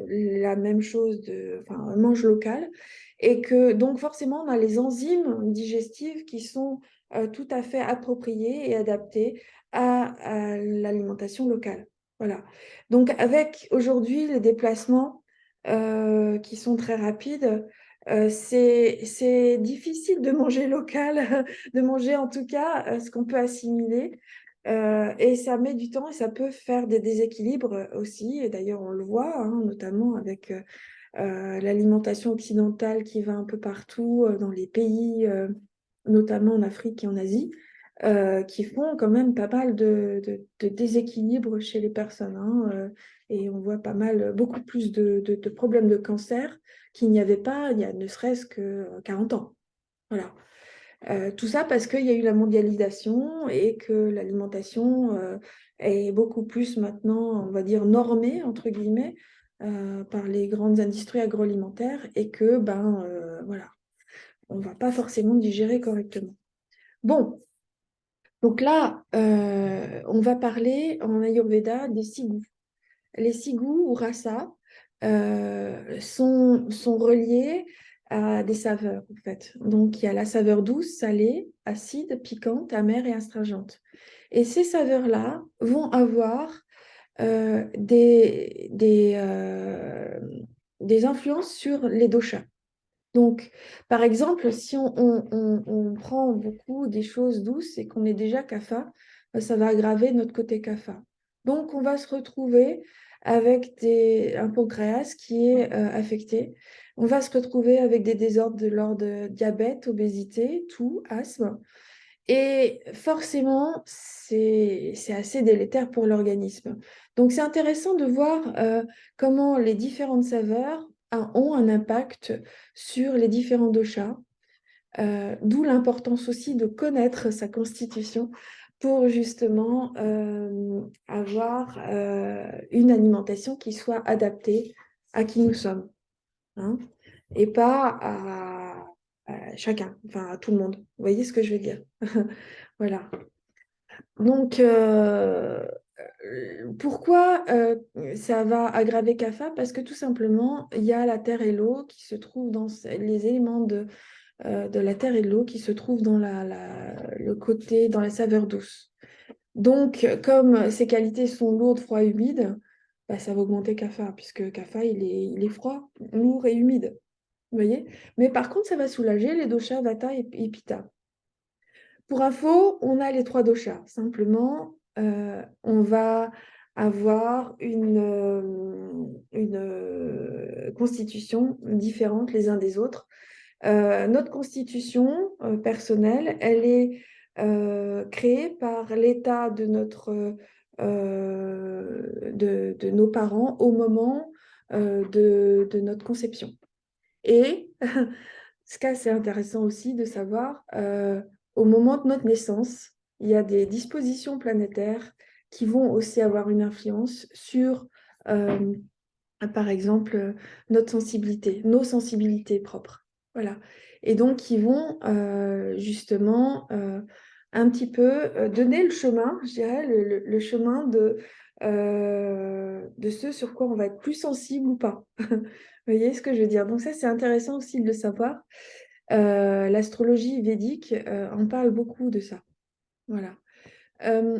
la même chose, enfin, mangent local. Et que donc forcément, on a les enzymes digestives qui sont tout à fait appropriées et adaptées à l'alimentation locale. Voilà. Donc avec aujourd'hui les déplacements qui sont très rapides, c'est difficile de manger local, de manger en tout cas ce qu'on peut assimiler. Et ça met du temps et ça peut faire des déséquilibres aussi. Et d'ailleurs, on le voit, hein, notamment avec l'alimentation occidentale qui va un peu partout dans les pays, notamment en Afrique et en Asie, qui font quand même pas mal de déséquilibres chez les personnes, hein, et on voit pas mal, beaucoup plus de problèmes de cancer qu'il n'y avait pas il y a ne serait-ce que 40 ans. Voilà. Tout ça parce qu'il y a eu la mondialisation et que l'alimentation est beaucoup plus maintenant, on va dire, normée, entre guillemets, par les grandes industries agroalimentaires et que, voilà, on ne va pas forcément digérer correctement. Bon, donc là, on va parler en Ayurveda des cigous. Les cigous ou rasa sont reliés à des saveurs, en fait. Donc, il y a la saveur douce, salée, acide, piquante, amère et astringente. Et ces saveurs-là vont avoir des influences sur les doshas. Donc, par exemple, si on prend beaucoup des choses douces et qu'on est déjà kapha, ça va aggraver notre côté kapha. Donc, on va se retrouver avec un pancréas qui est affecté. On va se retrouver avec des désordres de l'ordre de diabète, obésité, tout, asthme. Et forcément, c'est assez délétère pour l'organisme. Donc, c'est intéressant de voir comment les différentes saveurs ont un impact sur les différents doshas, d'où l'importance aussi de connaître sa constitution pour justement avoir une alimentation qui soit adaptée à qui nous sommes, hein, et pas à chacun, enfin à tout le monde. Vous voyez ce que je veux dire? Voilà. Donc, pourquoi ça va aggraver CAFA? Parce que tout simplement, il y a la terre et l'eau qui se trouvent dans les éléments de la terre et de l'eau qui se trouvent dans le côté, dans la saveur douce. Donc, comme ces qualités sont lourdes, froides, humides, ça va augmenter CAFA, puisque CAFA, il est froid, lourd et humide. Vous voyez? Mais par contre, ça va soulager les doshas Vata et Pitta. Pour info, on a les trois doshas. Simplement, on va avoir une constitution différente les uns des autres. Notre constitution personnelle, elle est créée par l'état de nos parents au moment de notre conception. Et ce cas, c'est intéressant aussi de savoir, au moment de notre naissance, il y a des dispositions planétaires qui vont aussi avoir une influence sur, euh, par exemple, notre sensibilité, nos sensibilités propres. Voilà. Et donc, qui vont justement un petit peu donner le chemin, je dirais, le chemin de ce sur quoi on va être plus sensible ou pas. Vous voyez ce que je veux dire? Donc ça, c'est intéressant aussi de le savoir. L'astrologie védique en parle beaucoup de ça. Voilà.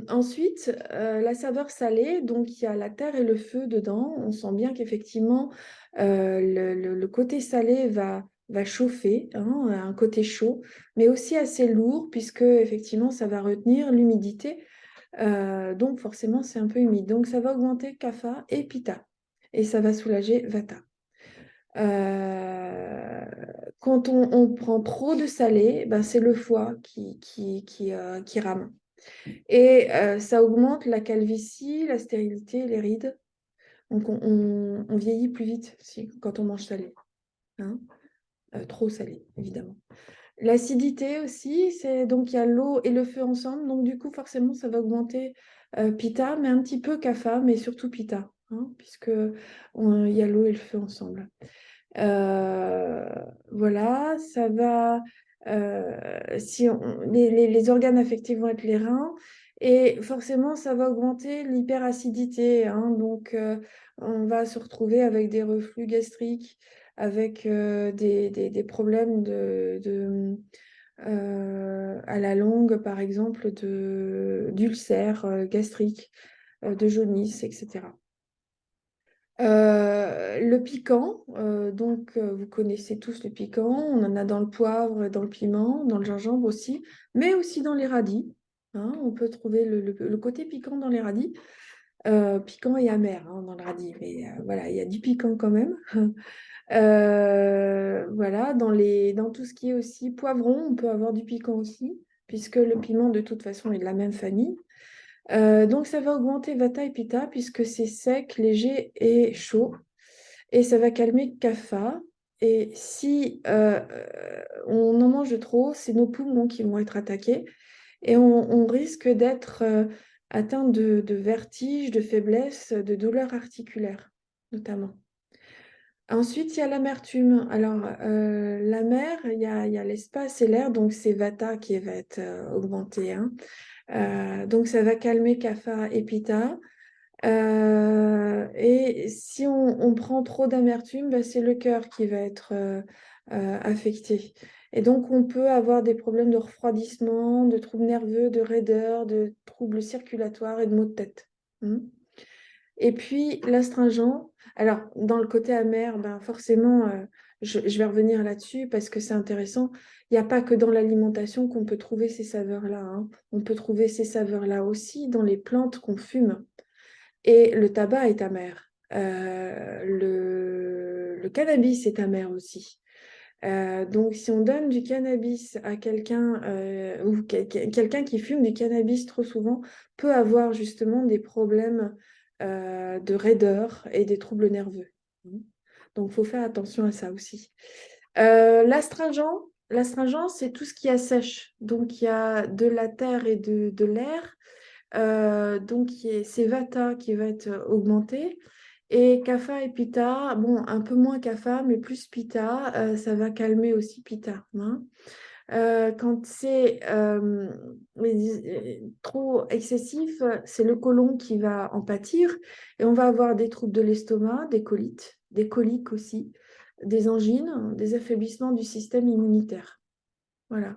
Ensuite, la saveur salée, donc il y a la terre et le feu dedans. On sent bien qu'effectivement, le côté salé va chauffer, hein, un côté chaud, mais aussi assez lourd, puisque effectivement, ça va retenir l'humidité. Donc forcément, c'est un peu humide. Donc ça va augmenter kapha et pitta, et ça va soulager vata. Euh, Quand on prend trop de salé, c'est le foie qui rame. Et ça augmente la calvitie, la stérilité, les rides. Donc on vieillit plus vite quand on mange salé, hein. Trop salé, évidemment. L'acidité aussi, c'est donc il y a l'eau et le feu ensemble. Donc du coup, forcément, ça va augmenter Pitta, mais un petit peu Kapha, mais surtout Pitta, hein, puisque il y a l'eau et le feu ensemble. Euh, voilà, ça va. Si les organes affectés vont être les reins Et forcément, ça va augmenter l'hyperacidité, hein. Donc, on va se retrouver avec des reflux gastriques, avec des problèmes à la longue, par exemple, d'ulcères gastriques, de jaunisse, etc. Le piquant, vous connaissez tous le piquant, on en a dans le poivre, dans le piment, dans le gingembre aussi, mais aussi dans les radis, hein. On peut trouver le côté piquant dans les radis, piquant et amer, hein, dans le radis, mais voilà, il y a du piquant quand même. Voilà, dans tout ce qui est aussi poivron, on peut avoir du piquant aussi, puisque le piment de toute façon est de la même famille. Donc ça va augmenter Vata et Pitta puisque c'est sec, léger et chaud. Et ça va calmer Kapha. Et si on en mange trop, c'est nos poumons qui vont être attaqués. Et on risque d'être atteint de vertiges, de faiblesse, de douleurs articulaires, notamment. Ensuite, il y a l'amertume. Alors, l'amer, il y a l'espace et l'air, donc c'est Vata qui va être augmenté, hein. Donc, ça va calmer Kapha et Pitta. Et si on prend trop d'amertume, ben, c'est le cœur qui va être affecté. Et donc, on peut avoir des problèmes de refroidissement, de troubles nerveux, de raideur, de troubles circulatoires et de maux de tête. Hmm. Et puis, l'astringent. Alors, dans le côté amer, ben, forcément, je vais revenir là-dessus parce que c'est intéressant. Il n'y a pas que dans l'alimentation qu'on peut trouver ces saveurs-là, hein. On peut trouver ces saveurs-là aussi dans les plantes qu'on fume. Et le tabac est amer. Le cannabis est amer aussi. Donc, si on donne du cannabis à quelqu'un ou quelqu'un qui fume du cannabis trop souvent peut avoir justement des problèmes de raideur et des troubles nerveux. Donc, il faut faire attention à ça aussi. L'astringent, c'est tout ce qui assèche. Donc, il y a de la terre et de l'air. Donc, c'est Vata qui va être augmenté. Et Kapha et Pitta, bon, un peu moins Kapha, mais plus Pitta, ça va calmer aussi Pitta, hein. Quand c'est trop excessif, c'est le côlon qui va en pâtir et on va avoir des troubles de l'estomac, des colites, des coliques aussi, des angines, des affaiblissements du système immunitaire. Voilà.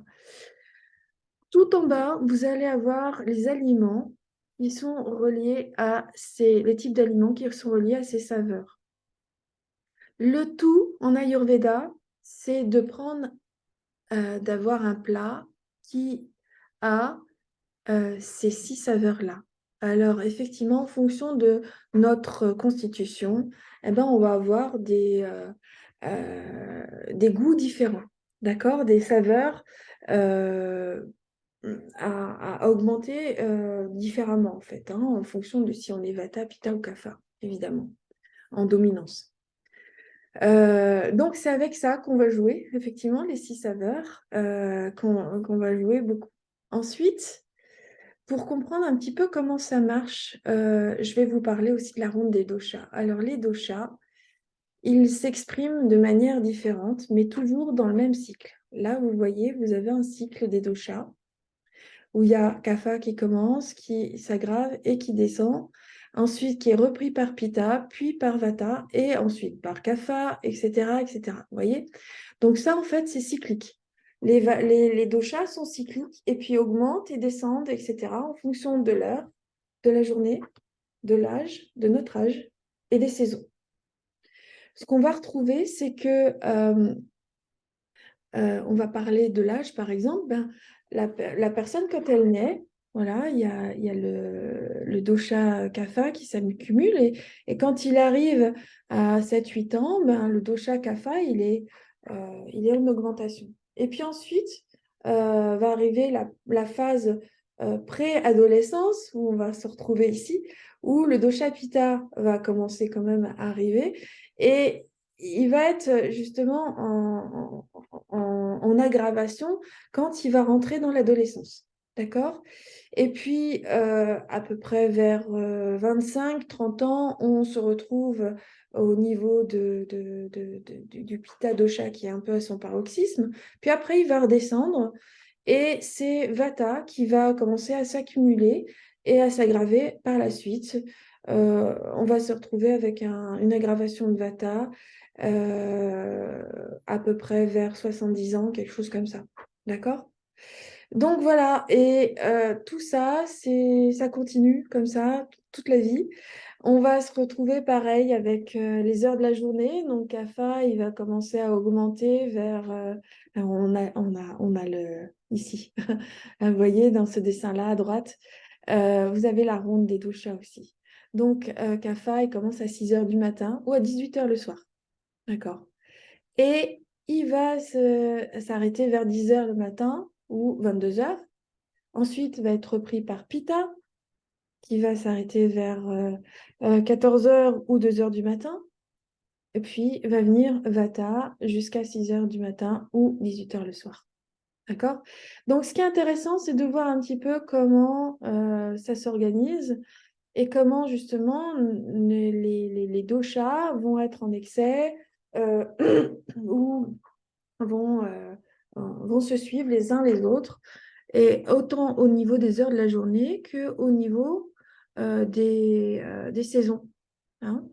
Tout en bas, vous allez avoir les aliments qui sont reliés les types d'aliments qui sont reliés à ces saveurs. Le tout en Ayurveda, c'est d'avoir un plat qui a ces 6 saveurs-là. Alors, effectivement, en fonction de notre constitution, eh ben, on va avoir des goûts différents, d'accord? Des saveurs euh, à augmenter différemment, en fait, hein, en fonction de si on est Vata, Pitta ou Kapha, évidemment, en dominance. Donc, c'est avec ça qu'on va jouer, effectivement, les 6 saveurs, qu'on va jouer beaucoup. Ensuite, pour comprendre un petit peu comment ça marche, je vais vous parler aussi de la ronde des doshas. Alors, les doshas, ils s'expriment de manière différente, mais toujours dans le même cycle. Là, vous voyez, vous avez un cycle des doshas où il y a Kapha qui commence, qui s'aggrave et qui descend, ensuite qui est repris par Pitta, puis par Vata, et ensuite par Kapha, etc., etc. Vous voyez? Donc ça, en fait, c'est cyclique. Les doshas sont cycliques et puis augmentent et descendent, etc., en fonction de l'heure, de la journée, de l'âge, de notre âge et des saisons. Ce qu'on va retrouver, c'est que on va parler de l'âge, par exemple, ben, la personne, quand elle naît, voilà, il y a le dosha kapha qui s'accumule et quand il arrive à 7-8 ans, ben, le dosha kapha, il est en augmentation. Et puis ensuite, va arriver la phase pré-adolescence, où on va se retrouver ici, où le dosha pitta va commencer quand même à arriver et il va être justement en aggravation quand il va rentrer dans l'adolescence. D'accord? Et puis, à peu près vers 25-30 ans, on se retrouve au niveau du pitta dosha qui est un peu à son paroxysme. Puis après, il va redescendre Et c'est Vata qui va commencer à s'accumuler et à s'aggraver par la suite. On va se retrouver avec une aggravation de Vata à peu près vers 70 ans, quelque chose comme ça. D'accord? Donc voilà, et tout ça, ça continue comme ça toute la vie. On va se retrouver pareil avec les heures de la journée. Donc CAFA, il va commencer à augmenter vers... on a le... Ici, vous voyez, dans ce dessin-là à droite, vous avez la ronde des doshas aussi. Donc CAFA, il commence à 6 heures du matin ou à 18 heures le soir. D'accord. Et il va s'arrêter vers 10 heures le matin ou 22 heures. Ensuite, va être repris par Pitta, qui va s'arrêter vers 14 heures ou 2 heures du matin. Et puis, va venir Vata jusqu'à 6 heures du matin ou 18 heures le soir. D'accord? Donc, ce qui est intéressant, c'est de voir un petit peu comment ça s'organise et comment, justement, les doshas vont être en excès ou vont se suivre les uns les autres, et autant au niveau des heures de la journée qu'au niveau des saisons. Hein.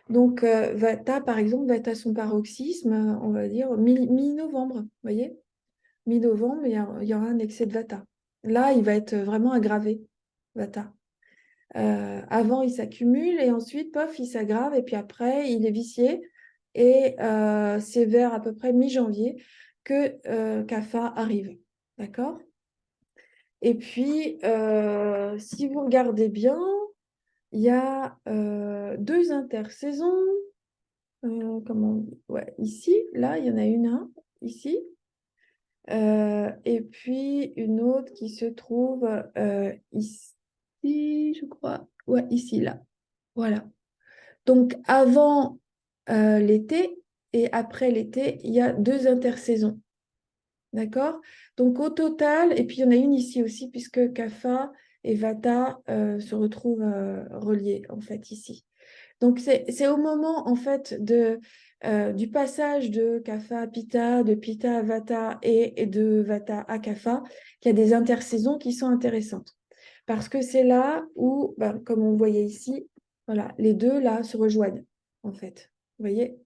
Donc, Vata, par exemple, va être à son paroxysme, on va dire, mi-novembre. Vous voyez? Mi-novembre, il y aura un excès de Vata. Là, il va être vraiment aggravé, Vata. Avant, il s'accumule et ensuite, pof, il s'aggrave et puis après, il est vicié. Et c'est vers à peu près mi-janvier que Kapha arrive. D'accord? Et puis, si vous regardez bien, il y a deux intersaisons. Comment on dit? Ouais, ici, là, il y en a ici. Et puis une autre qui se trouve ici, je crois. Ouais, ici, là. Voilà. Donc, avant l'été et après l'été, il y a deux intersaisons. D'accord? Donc, au total, et puis il y en a une ici aussi, puisque Kapha et Vata se retrouvent reliés, en fait, ici. Donc, c'est au moment, en fait, du passage de Kapha à Pitta, de Pitta à Vata et de Vata à Kapha, qu'il y a des intersaisons qui sont intéressantes. Parce que c'est là où, ben, comme on voyait ici, voilà, les deux, là, se rejoignent, en fait. Vous voyez?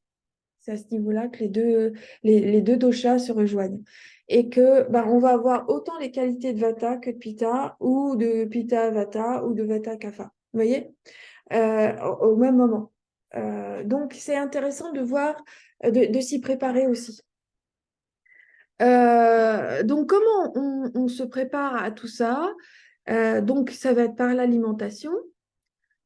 C'est à ce niveau-là que les deux doshas se rejoignent. Et que ben, on va avoir autant les qualités de Vata que de Pitta, ou de Pitta à Vata, ou de Vata à Kapha. Vous voyez? Au même moment. Donc, c'est intéressant de voir, de s'y préparer aussi. Donc, comment on se prépare à tout ça? Donc, ça va être par l'alimentation,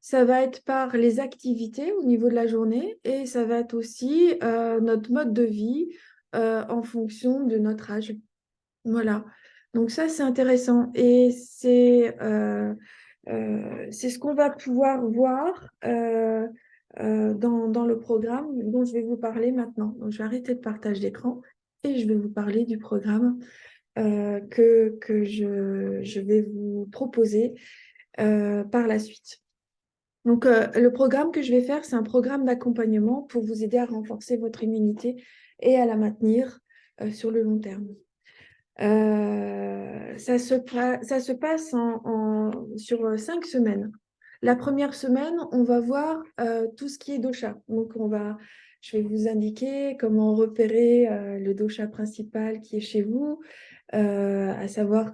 ça va être par les activités au niveau de la journée et ça va être aussi notre mode de vie en fonction de notre âge. Voilà. Donc ça, c'est intéressant. Et c'est ce qu'on va pouvoir voir dans le programme dont je vais vous parler maintenant. Donc, je vais arrêter le partage d'écran et je vais vous parler du programme que je vais vous proposer par la suite. Donc, le programme que je vais faire, c'est un programme d'accompagnement pour vous aider à renforcer votre immunité et à la maintenir sur le long terme. Ça se passe sur 5 semaines. La première semaine, on va voir tout ce qui est dosha. Donc, je vais vous indiquer comment repérer le dosha principal qui est chez vous, à savoir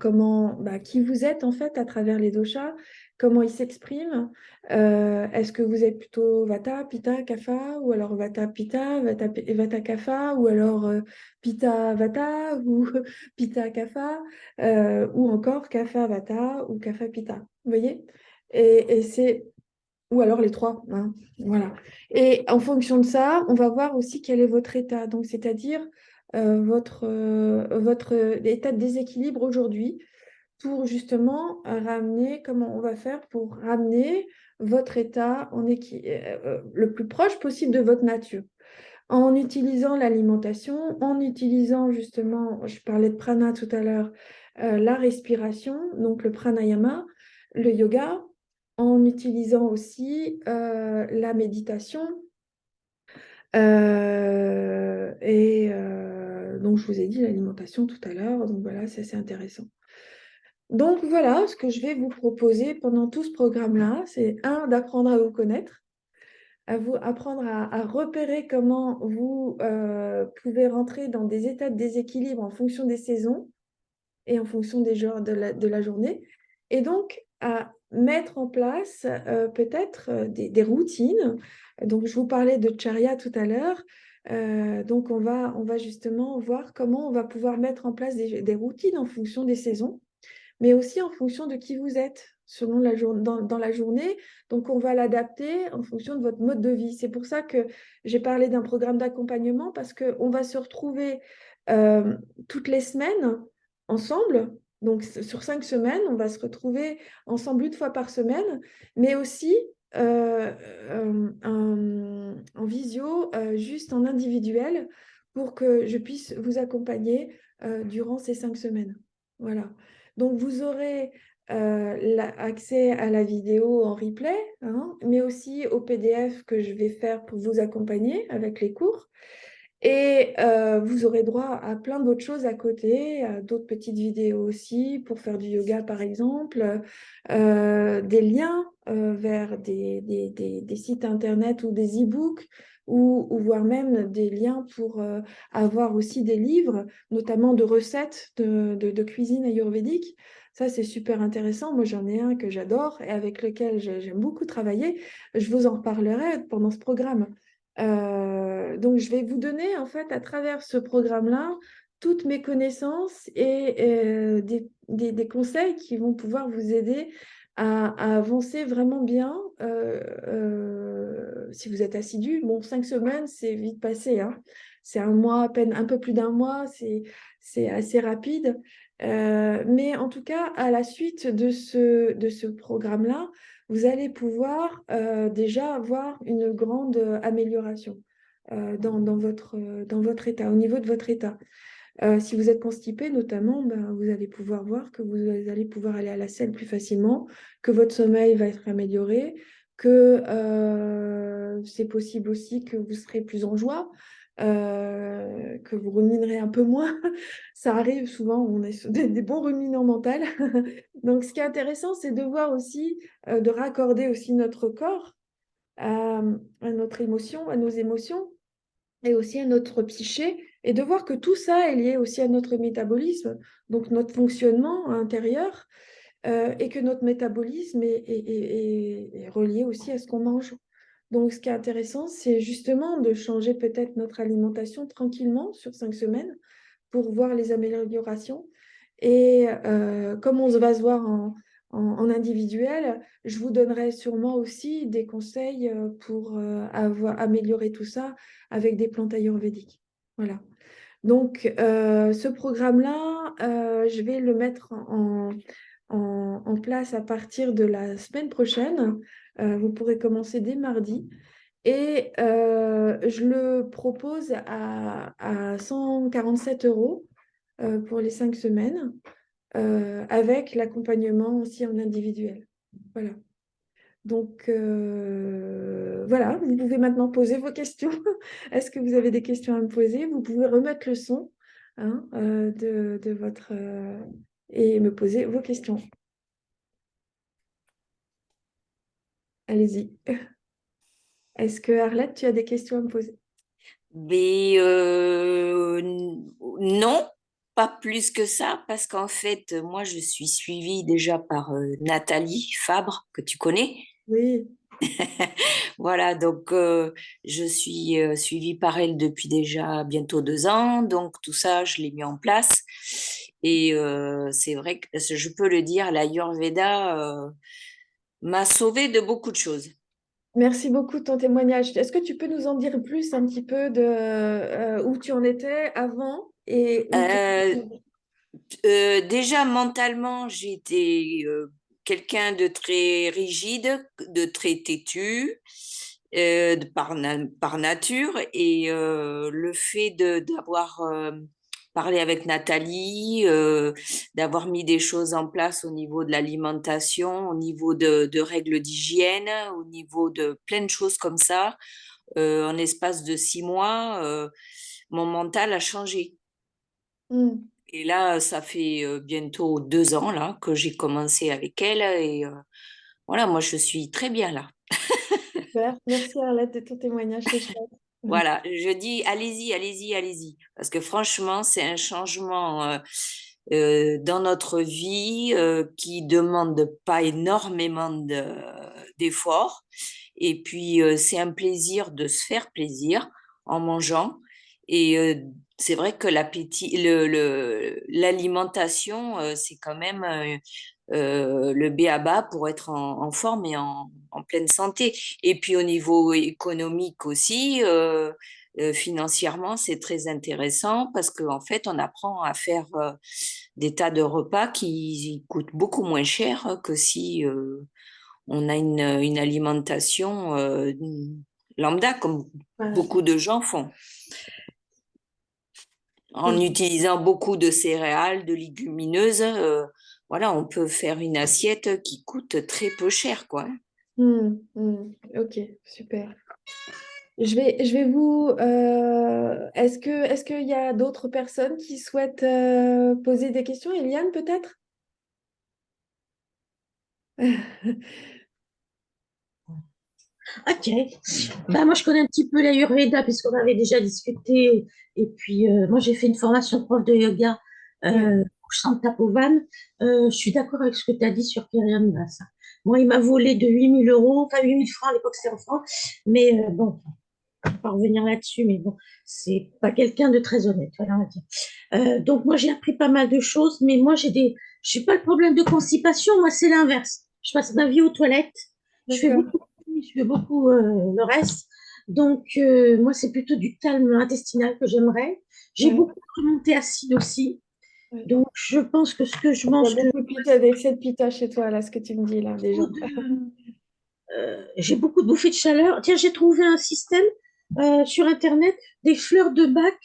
qui vous êtes en fait à travers les doshas, comment ils s'expriment. Est-ce que vous êtes plutôt Vata, Pitta, Kapha, ou alors Vata, Pitta, Vata, Kapha, ou alors Pitta, Vata, ou Pitta, Kapha, ou encore Kapha, Vata, ou Kapha, Pitta. Vous voyez? Et c'est... Ou alors les trois, hein. Voilà. Et en fonction de ça, on va voir aussi quel est votre état. Donc, c'est-à-dire votre état de déséquilibre aujourd'hui pour justement ramener, comment on va faire pour ramener votre état le plus proche possible de votre nature. En utilisant l'alimentation, en utilisant justement, je parlais de prana tout à l'heure, la respiration, donc le pranayama, le yoga, en utilisant aussi la méditation et donc, je vous ai dit l'alimentation tout à l'heure. Donc, voilà, c'est intéressant. Donc, voilà ce que je vais vous proposer pendant tout ce programme-là. C'est d'apprendre à vous connaître, à vous apprendre à repérer comment vous pouvez rentrer dans des états de déséquilibre en fonction des saisons et en fonction des jours de la journée. Et donc, à mettre en place peut-être des routines. Donc, je vous parlais de Charya tout à l'heure. Donc, on va justement voir comment on va pouvoir mettre en place des routines en fonction des saisons, mais aussi en fonction de qui vous êtes selon dans la journée. Donc, on va l'adapter en fonction de votre mode de vie. C'est pour ça que j'ai parlé d'un programme d'accompagnement, parce qu'on va se retrouver toutes les semaines ensemble. Donc, sur 5 semaines, on va se retrouver ensemble une fois par semaine, mais aussi en visio, juste en individuel, pour que je puisse vous accompagner durant ces 5 semaines. Voilà. Donc, vous aurez accès à la vidéo en replay, hein, mais aussi au PDF que je vais faire pour vous accompagner avec les cours. Et vous aurez droit à plein d'autres choses à côté, à d'autres petites vidéos aussi pour faire du yoga, par exemple, des liens vers des sites internet ou des e-books, ou voire même des liens pour avoir aussi des livres, notamment de recettes de cuisine ayurvédique. Ça, c'est super intéressant. Moi, j'en ai un que j'adore et avec lequel j'aime beaucoup travailler. Je vous en reparlerai pendant ce programme. Donc, je vais vous donner, en fait, à travers ce programme-là, toutes mes connaissances et des conseils qui vont pouvoir vous aider à avancer vraiment bien. Si vous êtes assidu, bon, 5 semaines, c'est vite passé, hein. C'est un mois, à peine un peu plus d'un mois, c'est assez rapide. Mais en tout cas, à la suite de ce programme-là, vous allez pouvoir déjà avoir une grande amélioration dans votre état, au niveau de votre état. Si vous êtes constipé, notamment, ben, vous allez pouvoir voir que vous allez pouvoir aller à la selle plus facilement, que votre sommeil va être amélioré, que c'est possible aussi que vous serez plus en joie, que vous ruminerez un peu moins. Ça arrive souvent, on est sur des bons ruminants mentaux. Donc, ce qui est intéressant, c'est de voir aussi, de raccorder aussi notre corps à notre émotion, à nos émotions, et aussi à notre psyché, et de voir que tout ça est lié aussi à notre métabolisme, donc notre fonctionnement intérieur, et que notre métabolisme est relié aussi à ce qu'on mange. Donc, ce qui est intéressant, c'est justement de changer peut-être notre alimentation tranquillement sur 5 semaines pour voir les améliorations. Et comme on va se voir en individuel, je vous donnerai sûrement aussi des conseils pour améliorer tout ça avec des plantes ayurvédiques. Voilà. Donc, ce programme-là, je vais le mettre en place à partir de la semaine prochaine. Vous pourrez commencer dès mardi. Et je le propose à 147 € pour les 5 semaines, avec l'accompagnement aussi en individuel. Voilà. Donc, voilà, vous pouvez maintenant poser vos questions. Est-ce que vous avez des questions à me poser? Vous pouvez remettre le son, hein, de votre... et me poser vos questions. Allez-y. Est-ce que, Arlette, tu as des questions à me poser? Mais non, pas plus que ça, parce qu'en fait, moi, je suis suivie déjà par Nathalie Fabre, que tu connais. Oui. Voilà, donc je suis suivie par elle depuis déjà bientôt 2 ans, donc tout ça, je l'ai mis en place. Et c'est vrai que je peux le dire, l'Ayurveda m'a sauvée de beaucoup de choses. Merci beaucoup de ton témoignage. Est-ce que tu peux nous en dire plus un petit peu de où tu en étais avant et où tu en es Euh, aujourd'hui? Déjà, mentalement, j'étais quelqu'un de très rigide, de très têtu, par nature. Et le fait d'avoir parlé avec Nathalie, d'avoir mis des choses en place au niveau de l'alimentation, au niveau de règles d'hygiène, au niveau de plein de choses comme ça, en espace de 6 mois, mon mental a changé. Mm. Et là, ça fait bientôt 2 ans là que j'ai commencé avec elle et voilà, moi je suis très bien là. Super. Merci Arlette de ton témoignage, c'est chouette. Voilà, je dis allez-y, allez-y, allez-y, parce que franchement, c'est un changement dans notre vie qui demande pas énormément d'efforts. Et puis, c'est un plaisir de se faire plaisir en mangeant. Et c'est vrai que l'appétit, l'alimentation, c'est quand même le b.a.-ba pour être en forme et en pleine santé. Et puis au niveau économique aussi, financièrement, c'est très intéressant parce qu'en fait, on apprend à faire des tas de repas qui coûtent beaucoup moins cher que si on a une alimentation lambda, comme Voilà. beaucoup de gens font, en Mm. utilisant beaucoup de céréales, de légumineuses. Voilà, on peut faire une assiette qui coûte très peu cher, quoi. Mm. Mm. Ok, super. Je vais vous. Est-ce qu'il y a d'autres personnes qui souhaitent poser des questions? Eliane, peut-être? Ok. Bah, moi, je connais un petit peu l'Ayurveda puisqu'on avait déjà discuté. Et puis, moi, j'ai fait une formation de prof de yoga Ouais, au Centre Tapovan. Je suis d'accord avec ce que tu as dit sur Kyrian Bass. Moi, il m'a volé de 8 000 euros, enfin 8 000 francs, à l'époque, c'était en francs. Mais bon, je vais pas revenir là-dessus, mais bon, c'est pas quelqu'un de très honnête, voilà, on va dire. Donc, moi, j'ai appris pas mal de choses, mais moi, je n'ai pas le problème de constipation, moi, c'est l'inverse. Je passe ma vie aux toilettes, je fais d'accord. beaucoup, je fais beaucoup le reste. Donc, moi, c'est plutôt du calme intestinal que j'aimerais. J'ai Ouais, beaucoup de remontées acides aussi. ouais. Donc, je pense que ce que je Il y a mange, beaucoup de pita, d'excès de pita chez toi, là, ce que tu me dis, là, déjà. j'ai beaucoup de bouffées de chaleur. Tiens, j'ai trouvé un système sur Internet, des fleurs de bac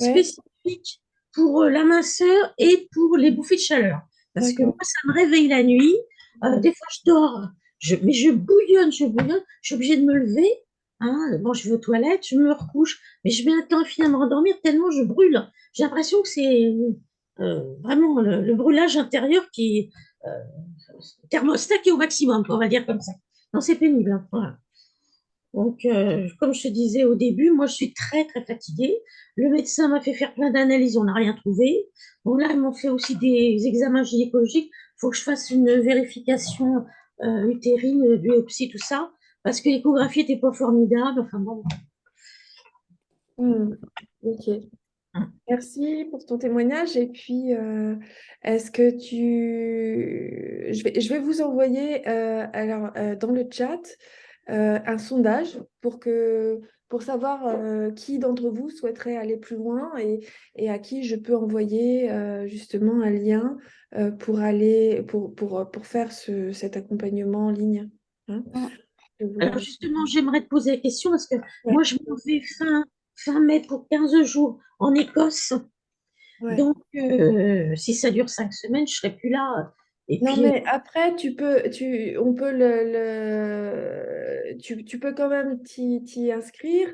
Ouais, spécifiques pour la minceur et pour les bouffées de chaleur. Parce que moi, d'accord. ça me réveille la nuit. Mm. Des fois, je dors, mais je bouillonne. Je suis obligée de me lever. Hein. Bon, je vais aux toilettes, je me recouche, mais je mets un temps infini à me rendormir tellement je brûle. J'ai l'impression que c'est vraiment le brûlage intérieur qui, euh, thermostat qui est au maximum, on va dire comme ça. Non, c'est pénible, hein. Voilà. Donc, comme je te disais au début, moi, je suis très, très fatiguée. Le médecin m'a fait faire plein d'analyses, on n'a rien trouvé. Bon, là, ils m'ont fait aussi des examens gynécologiques. Il faut que je fasse une vérification utérine, biopsie, tout ça, parce que l'échographie n'était pas formidable. Enfin bon. Mm. Ok. Merci pour ton témoignage. Et puis, est-ce que je vais vous envoyer dans le chat un sondage pour savoir qui d'entre vous souhaiterait aller plus loin et à qui je peux envoyer justement un lien pour faire cet accompagnement en ligne. Hein. Je vous Alors, l'envoie. justement, j'aimerais te poser la question parce que Ouais, moi, je m'en vais fin mai pour 15 jours en Écosse. ouais. Donc, si ça dure 5 semaines, je serai plus là. Et Non, puis, mais après, on peut tu peux quand même t'y inscrire.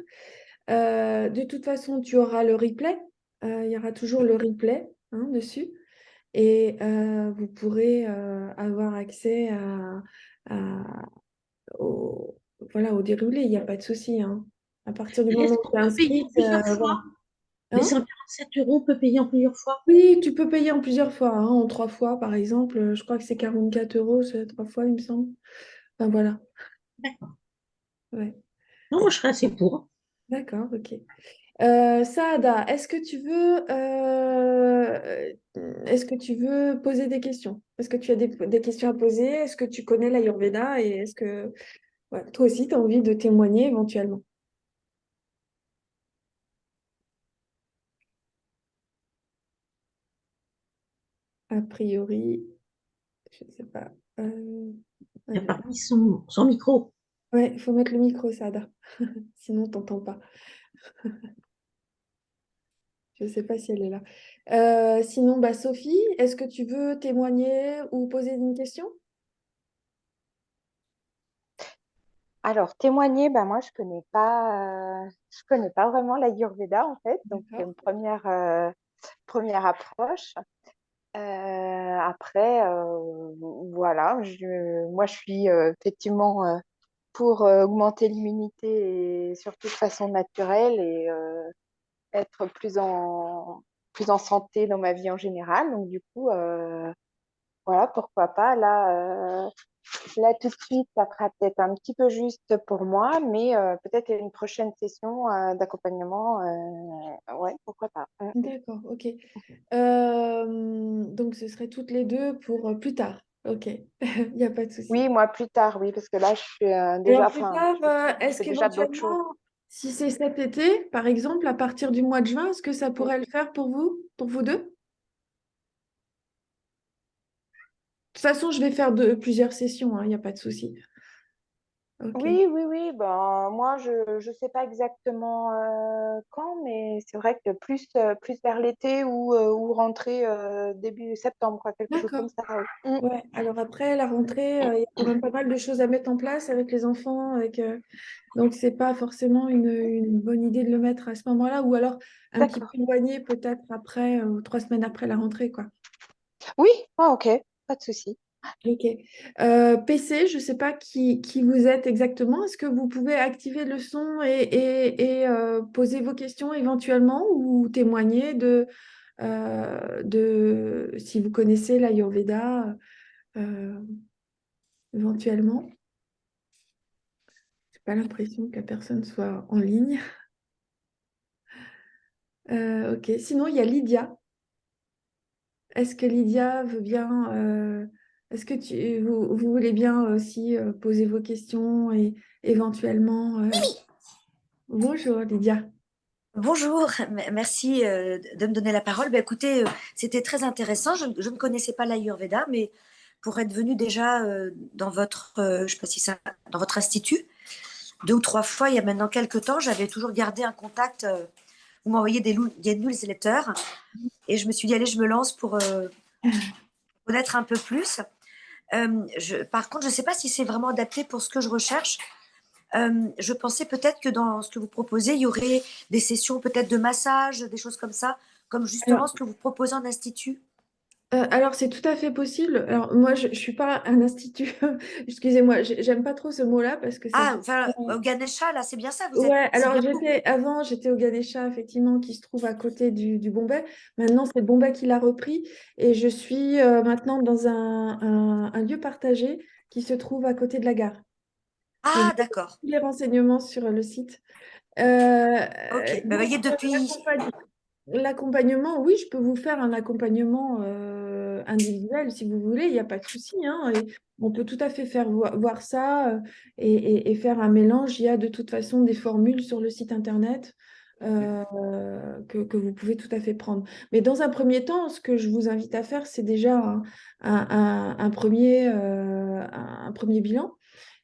De toute façon, tu auras le replay. Il y aura toujours le replay hein, dessus. Et vous pourrez avoir accès à- au, voilà, au déroulé. Il n'y a pas de souci. Hein. À partir du est-ce moment où qu'on tu es peut payer en inscrite, plusieurs voilà. fois? Les Hein. 147 euros, on peut payer en plusieurs fois? Oui, tu peux payer en plusieurs fois, hein, en 3 fois, par exemple. Je crois que c'est 44 euros, c'est 3 fois, il me semble. Enfin, voilà. D'accord. Ouais. Non, moi, je serais assez pour. D'accord, ok. Saada, est-ce que tu veux poser des questions? Est-ce que tu as des questions à poser? Est-ce que tu connais l'Ayurveda et est-ce que ouais, toi aussi tu as envie de témoigner éventuellement? A priori, je ne sais pas. Il n'a Alors, pas mis son micro. ouais, il faut mettre le micro, Saada. Sinon, t'entends pas. Je ne sais pas si elle est là. Sinon, bah, Sophie, est-ce que tu veux témoigner ou poser une question? Alors, témoigner, bah, moi, je connais pas vraiment l'Ayurveda, en fait. Donc, D'accord. première approche. Après, voilà, moi je suis effectivement pour augmenter l'immunité et surtout de façon naturelle et être plus en santé dans ma vie en général. Donc du coup, voilà, pourquoi pas. Là, tout de suite, ça fera peut-être un petit peu juste pour moi, mais peut-être une prochaine session d'accompagnement. Ouais, pourquoi pas. D'accord, ok. Donc, ce serait toutes les deux pour plus tard. Ok, il n'y a pas de souci. Oui, moi plus tard, oui, parce que là, je suis déjà, Alors, plus enfin, tard, je est-ce fais déjà d'autres choses. qu'éventuellement, si c'est cet été, par exemple, à partir du mois de juin, est-ce que ça pourrait le faire pour vous deux? De toute façon, je vais faire plusieurs sessions, il n'y a pas de souci. Ok. Oui, oui, oui. Ben, moi, je sais pas exactement quand, mais c'est vrai que plus vers l'été ou rentrée début septembre, quoi, quelque chose D'accord. comme ça. Oui. Ouais. Alors après, la rentrée, il y a quand même pas mal de choses à mettre en place avec les enfants, donc c'est pas forcément une bonne idée de le mettre à ce moment-là, ou alors un petit peu D'accord. éloigné peut-être après, 3 semaines après la rentrée, quoi. Oui, ah, ok, pas de souci. Ok. PC, je ne sais pas qui vous êtes exactement. Est-ce que vous pouvez activer le son et poser vos questions éventuellement ou témoigner de si vous connaissez l'Ayurveda euh, éventuellement? Je n'ai pas l'impression que la personne soit en ligne. Ok. Sinon, il y a Lydia. Est-ce que Lydia veut bien... est-ce que vous voulez bien aussi poser vos questions et éventuellement... Bonjour Lydia. Bonjour, merci de me donner la parole. Ben, écoutez, c'était très intéressant. Je ne connaissais pas l'Ayurveda, mais pour être venue déjà dans votre, je sais pas si ça, dans votre institut, 2 ou 3 fois, il y a maintenant quelques temps, j'avais toujours gardé un contact. Vous m'envoyez des newsletters et je me suis dit, allez, je me lance pour connaître un peu plus. Par contre, je ne sais pas si c'est vraiment adapté pour ce que je recherche. Je pensais peut-être que dans ce que vous proposez, il y aurait des sessions peut-être de massage, des choses comme ça, comme Alors, justement ce que vous proposez en institut. alors, c'est tout à fait possible. Alors moi, je ne suis pas un institut. Excusez-moi, j'aime pas trop ce mot-là parce que ça Ah, fait... enfin, au Ganesha, là, c'est bien ça, Ouais, c'est alors bien vous. avant, j'étais au Ganesha, effectivement, qui se trouve à côté du Bombay. Maintenant, c'est le Bombay qui l'a repris. Et je suis maintenant dans un lieu partagé qui se trouve à côté de la gare. Et vous Ah, avez d'accord. tous les renseignements sur le site. Ok. Ben, Donc, voyez, depuis. l'accompagnement, oui, je peux vous faire un accompagnement individuel si vous voulez, il n'y a pas de souci, hein, et on peut tout à fait faire voir ça et faire un mélange. Il y a de toute façon des formules sur le site internet que vous pouvez tout à fait prendre. Mais dans un premier temps, ce que je vous invite à faire, c'est déjà un premier bilan.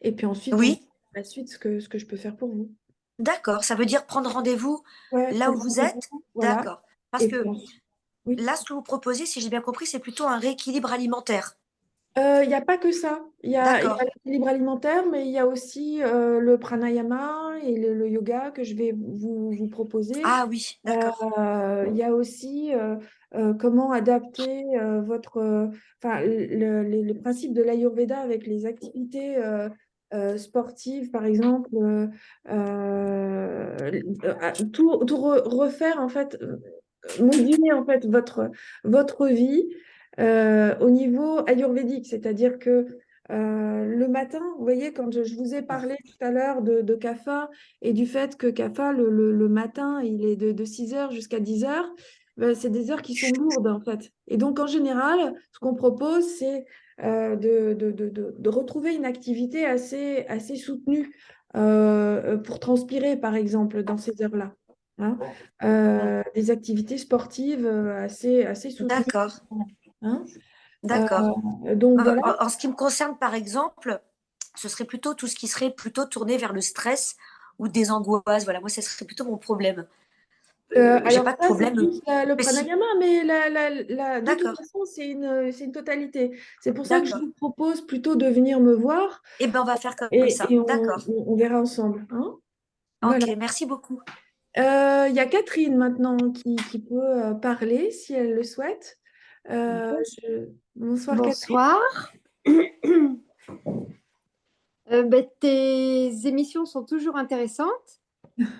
Et puis ensuite, on verra Oui, la suite ce que je peux faire pour vous. d'accord. Ça veut dire prendre rendez-vous Ouais, là où prendre vous rendez-vous, êtes. voilà. D'accord. Parce Et puis que ensuite, oui. là, ce que vous proposez, si j'ai bien compris, c'est plutôt un rééquilibre alimentaire. Il n'y a pas que ça. Il y a D'accord. l'équilibre alimentaire, mais il y a aussi le pranayama et le yoga que je vais vous proposer. Ah oui, d'accord. Il y a aussi comment adapter enfin, les principes de l'Ayurveda avec les activités sportives, par exemple. Tout refaire, en fait, moduler en fait votre vie au niveau ayurvédique, c'est-à-dire que le matin, vous voyez, quand je vous ai parlé tout à l'heure de Kapha et du fait que Kapha, le matin, il est de 6 heures jusqu'à 10 heures, ben, c'est des heures qui sont lourdes en fait. Et donc en général, ce qu'on propose, c'est de retrouver une activité assez soutenue pour transpirer, par exemple, dans ces heures-là. Hein. Des activités sportives assez soutenues. D'accord. Hein. D'accord. Donc voilà. En ce qui me concerne, par exemple, ce serait plutôt tout ce qui serait plutôt tourné vers le stress ou des angoisses. Voilà, moi, ce serait plutôt mon problème. J'ai Alors pas de ça, c'est problème plus le précis. pranayama, mais de toute D'accord, façon, c'est une totalité. C'est pour ça que je d'accord. vous propose plutôt de venir me voir Eh ben, on va faire comme et ça. on, D'accord. on verra ensemble. Hein. Ok, Voilà. merci beaucoup. Il y a Catherine maintenant qui peut parler si elle le souhaite. Bonsoir Catherine. Bonsoir. Tes émissions sont toujours intéressantes.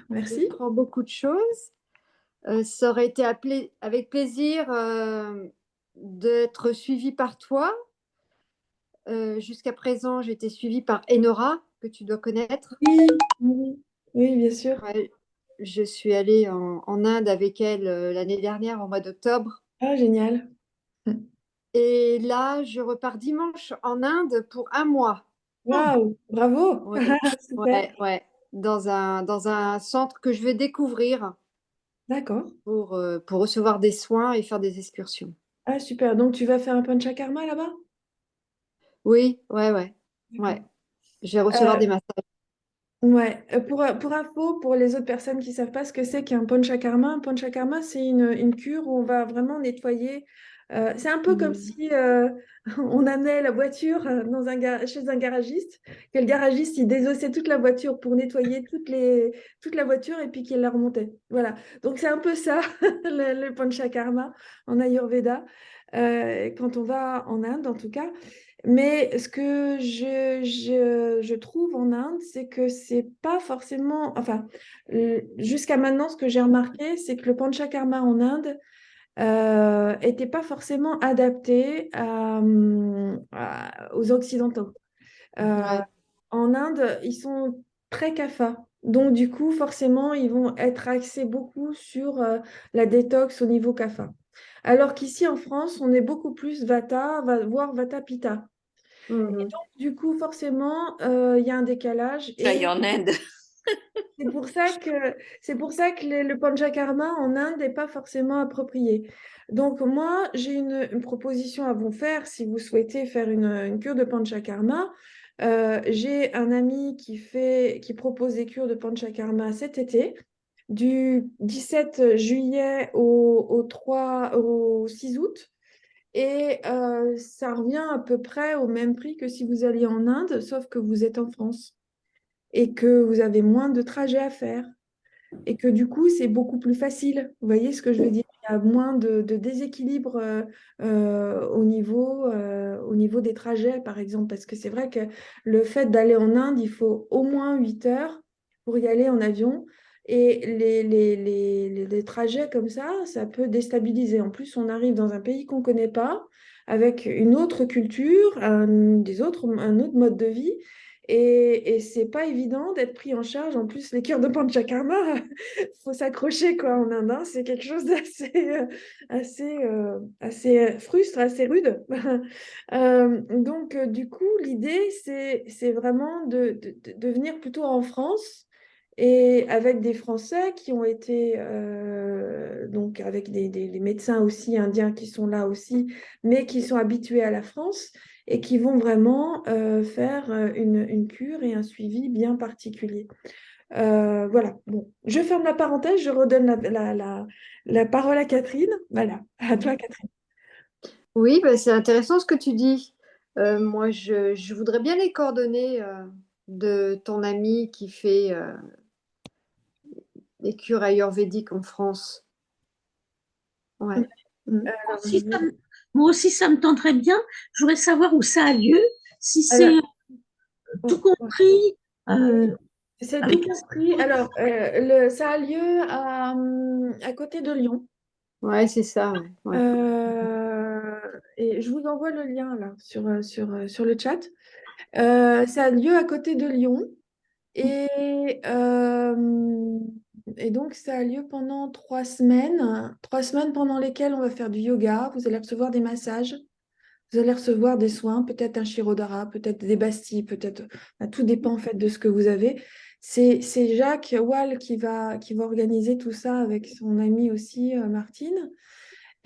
Merci. J'apprends beaucoup de choses. Ça aurait été avec plaisir d'être suivie par toi. Jusqu'à présent, j'ai été suivie par Enora, que tu dois connaître. Oui, oui, oui, bien sûr. Ouais, je suis allée en Inde avec elle l'année dernière, au mois d'octobre. Ah, génial. Et là, je repars dimanche en Inde pour un mois. Waouh, bravo. Oui, Super. ouais. Dans un centre que je vais découvrir D'accord. pour recevoir des soins et faire des excursions. Ah, super. Donc, tu vas faire un panchakarma là-bas? Oui, ouais. D'accord. Je vais recevoir Euh, des massages. Ouais, pour info, pour les autres personnes qui ne savent pas ce que c'est qu'un panchakarma, c'est une cure où on va vraiment nettoyer. C'est un peu comme Mhm. si on amenait la voiture chez un garagiste, que le garagiste il désossait toute la voiture pour nettoyer toute la voiture et puis qu'il la remontait. Voilà, donc c'est un peu ça le panchakarma en Ayurveda, quand on va en Inde en tout cas. Mais ce que je trouve en Inde, c'est que c'est pas forcément, enfin, jusqu'à maintenant, ce que j'ai remarqué, c'est que le panchakarma en Inde était pas forcément adapté aux Occidentaux. Euh, Ouais. En Inde, ils sont très kapha. Donc, du coup, forcément, ils vont être axés beaucoup sur la détox au niveau kapha. Alors qu'ici, en France, on est beaucoup plus vata, voire vata pitta. Et Mhm. donc, du coup, forcément, il y a un décalage. J'aille Et en Inde. c'est pour ça que le panchakarma en Inde n'est pas forcément approprié. Donc, moi, j'ai une proposition à vous faire si vous souhaitez faire une cure de panchakarma. J'ai un ami qui propose des cures de panchakarma cet été, du 17 juillet au 6 août. Et ça revient à peu près au même prix que si vous alliez en Inde, sauf que vous êtes en France et que vous avez moins de trajets à faire et que du coup, c'est beaucoup plus facile. Vous voyez ce que je veux dire? Il y a moins de déséquilibre au niveau des trajets, par exemple, parce que c'est vrai que le fait d'aller en Inde, il faut au moins 8 heures pour y aller en avion. Et les trajets comme ça peut déstabiliser. En plus, on arrive dans un pays qu'on ne connaît pas, avec une autre culture, un autre mode de vie. Et c'est pas évident d'être pris en charge. En plus, les cures de Panchakarma, faut s'accrocher quoi en Inde, hein. C'est quelque chose d'assez assez frustre, assez rude. Du coup, l'idée, c'est vraiment de venir plutôt en France et avec des Français qui ont été, donc avec des médecins aussi indiens qui sont là aussi, mais qui sont habitués à la France et qui vont vraiment faire une cure et un suivi bien particulier. Voilà, bon, je ferme la parenthèse, je redonne la parole à Catherine. Voilà, à toi, Catherine. Oui, bah, c'est intéressant ce que tu dis. Moi, je voudrais bien les coordonnées de ton ami qui fait les cures ayurvédiques en France. Ouais. Mm. Alors, je Si ça vous... me- Moi aussi, ça me tenterait bien. Je voudrais savoir où ça a lieu, si Alors, c'est tout compris, oui, c'est tout avec un compris. Alors, ça a lieu à côté de Lyon. Ouais, c'est ça. Ouais. Et je vous envoie le lien là sur le chat. Ça a lieu à côté de Lyon. Et, et donc, ça a lieu pendant 3 semaines. 3 semaines pendant lesquelles on va faire du yoga. Vous allez recevoir des massages. Vous allez recevoir des soins, peut-être un Shirodhara, peut-être des bastilles, peut-être. Tout dépend en fait de ce que vous avez. C'est Jacques Wall qui va organiser tout ça avec son amie aussi, Martine.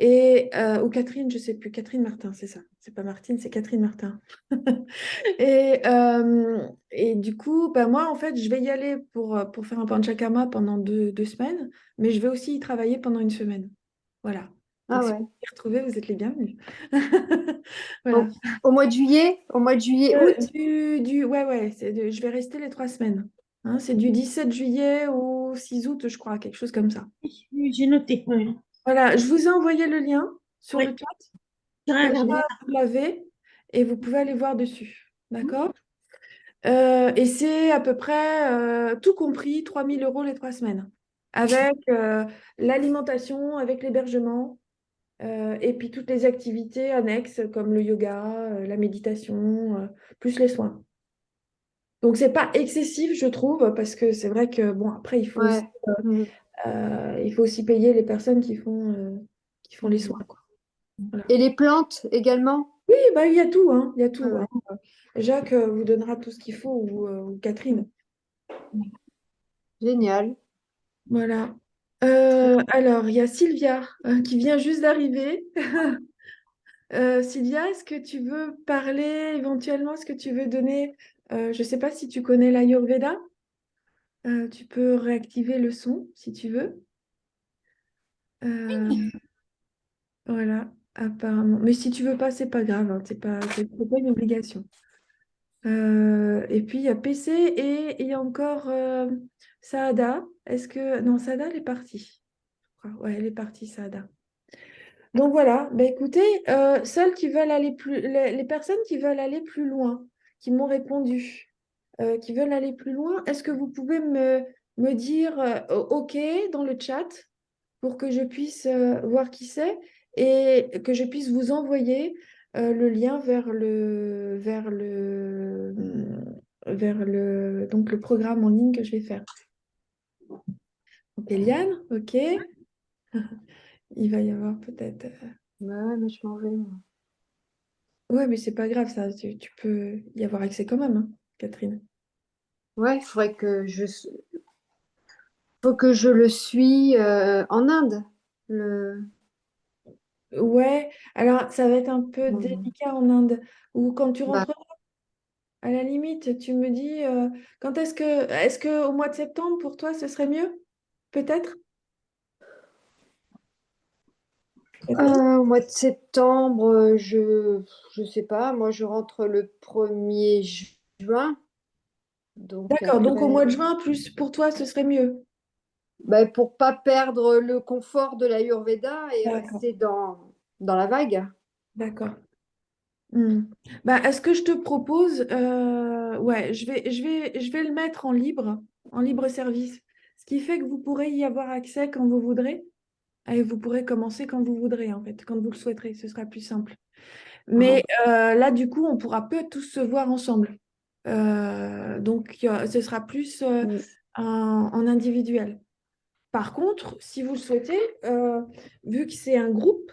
Ou Catherine, je ne sais plus. Catherine Martin, c'est ça. C'est pas Martine, c'est Catherine Martin. Et du coup, bah, moi, en fait, je vais y aller pour faire un panchakarma pendant 2 semaines, mais je vais aussi y travailler pendant une semaine. Voilà. Donc, Ah si ouais. vous voulez y retrouver, vous êtes les bienvenus. Au, Voilà. au mois de juillet, août. Ouais, ouais, je vais rester les 3 semaines. Hein, c'est du 17 juillet au 6 août, je crois, quelque chose comme ça. Oui, j'ai noté. Oui, Voilà, je vous ai envoyé le lien sur le oui, chat. j'ai Comme regardé. ça, vous l'avez et vous pouvez aller voir dessus. D'accord? Et c'est à peu près tout compris, 3 000 € les 3 semaines. Avec l'alimentation, avec l'hébergement, et puis toutes les activités annexes comme le yoga, la méditation, plus les soins. Donc, c'est pas excessif, je trouve, parce que c'est vrai que, bon, après, Ouais. Mhm. il faut aussi payer les personnes qui font les soins, quoi. Voilà. Et les plantes également? Oui, bah, il y a tout, hein, il y a Ouais, tout, ouais. hein. Jacques vous donnera tout ce qu'il faut, ou Catherine. Génial. Voilà. Alors, il y a Sylvia qui vient juste d'arriver. Sylvia, est-ce que tu veux parler éventuellement? Est-ce que tu veux donner, je ne sais pas si tu connais l'Ayurveda. Tu peux réactiver le son si tu veux. Euh, voilà, apparemment. Mais si tu veux pas, c'est pas grave, hein, c'est pas une obligation. Et puis il y a PC et il y a encore Saada. Est-ce que. Non, Saada, elle est partie. Je crois. Ouais, elle est partie, Saada. Donc voilà, bah, écoutez, celles qui veulent aller les personnes qui veulent aller plus loin, qui m'ont répondu, qui veulent aller plus loin, est-ce que vous pouvez me dire OK dans le chat pour que je puisse voir qui c'est et que je puisse vous envoyer le lien donc le programme en ligne que je vais faire. Donc, Eliane, OK. Il va y avoir peut-être. Ouais, mais je m'en vais, moi. Ouais, mais c'est pas grave, ça. Tu peux y avoir accès quand même, hein, Catherine. Ouais, il faudrait faut que je le suis en Inde. Le... Ouais, alors ça va être un peu Mhm. délicat en Inde. Ou quand tu Bah, rentres, à la limite, tu me dis quand est-ce que au mois de septembre, pour toi, ce serait mieux? Peut-être? Catherine. au mois de septembre, je sais pas, moi je rentre le 1er juin, donc D'accord, donc au mois après, de juin, plus pour toi, ce serait mieux. bah, pour pas perdre le confort de l'Ayurveda et D'accord, rester dans la vague. d'accord. Hmm. Bah, est-ce que je te propose, ouais, je vais le mettre en libre service, ce qui fait que vous pourrez y avoir accès quand vous voudrez. Et vous pourrez commencer quand vous voudrez, en fait, quand vous le souhaiterez, ce sera plus simple. Mais Mhm. là, du coup, on pourra peut tous se voir ensemble. Donc, ce sera plus en individuel. Par contre, si vous le souhaitez, vu que c'est un groupe,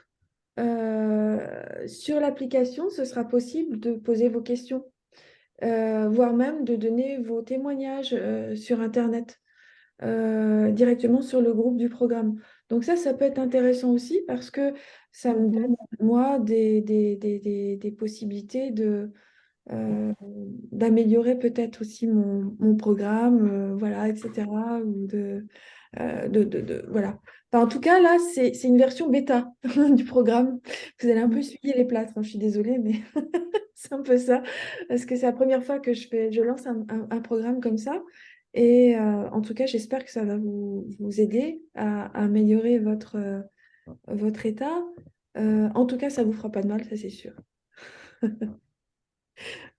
sur l'application, ce sera possible de poser vos questions, voire même de donner vos témoignages sur Internet directement sur le groupe du programme. Donc ça peut être intéressant aussi parce que ça me Mhm. donne, moi, des possibilités d'améliorer peut-être aussi mon programme, voilà, etc. Ou voilà. Enfin, en tout cas, là, c'est une version bêta du programme. Vous allez un peu essuyer les plâtres, hein, je suis désolée, mais c'est un peu ça. Parce que c'est la première fois que je lance un programme comme ça. Et en tout cas, j'espère que ça va vous aider à améliorer votre état. En tout cas, ça ne vous fera pas de mal, ça c'est sûr.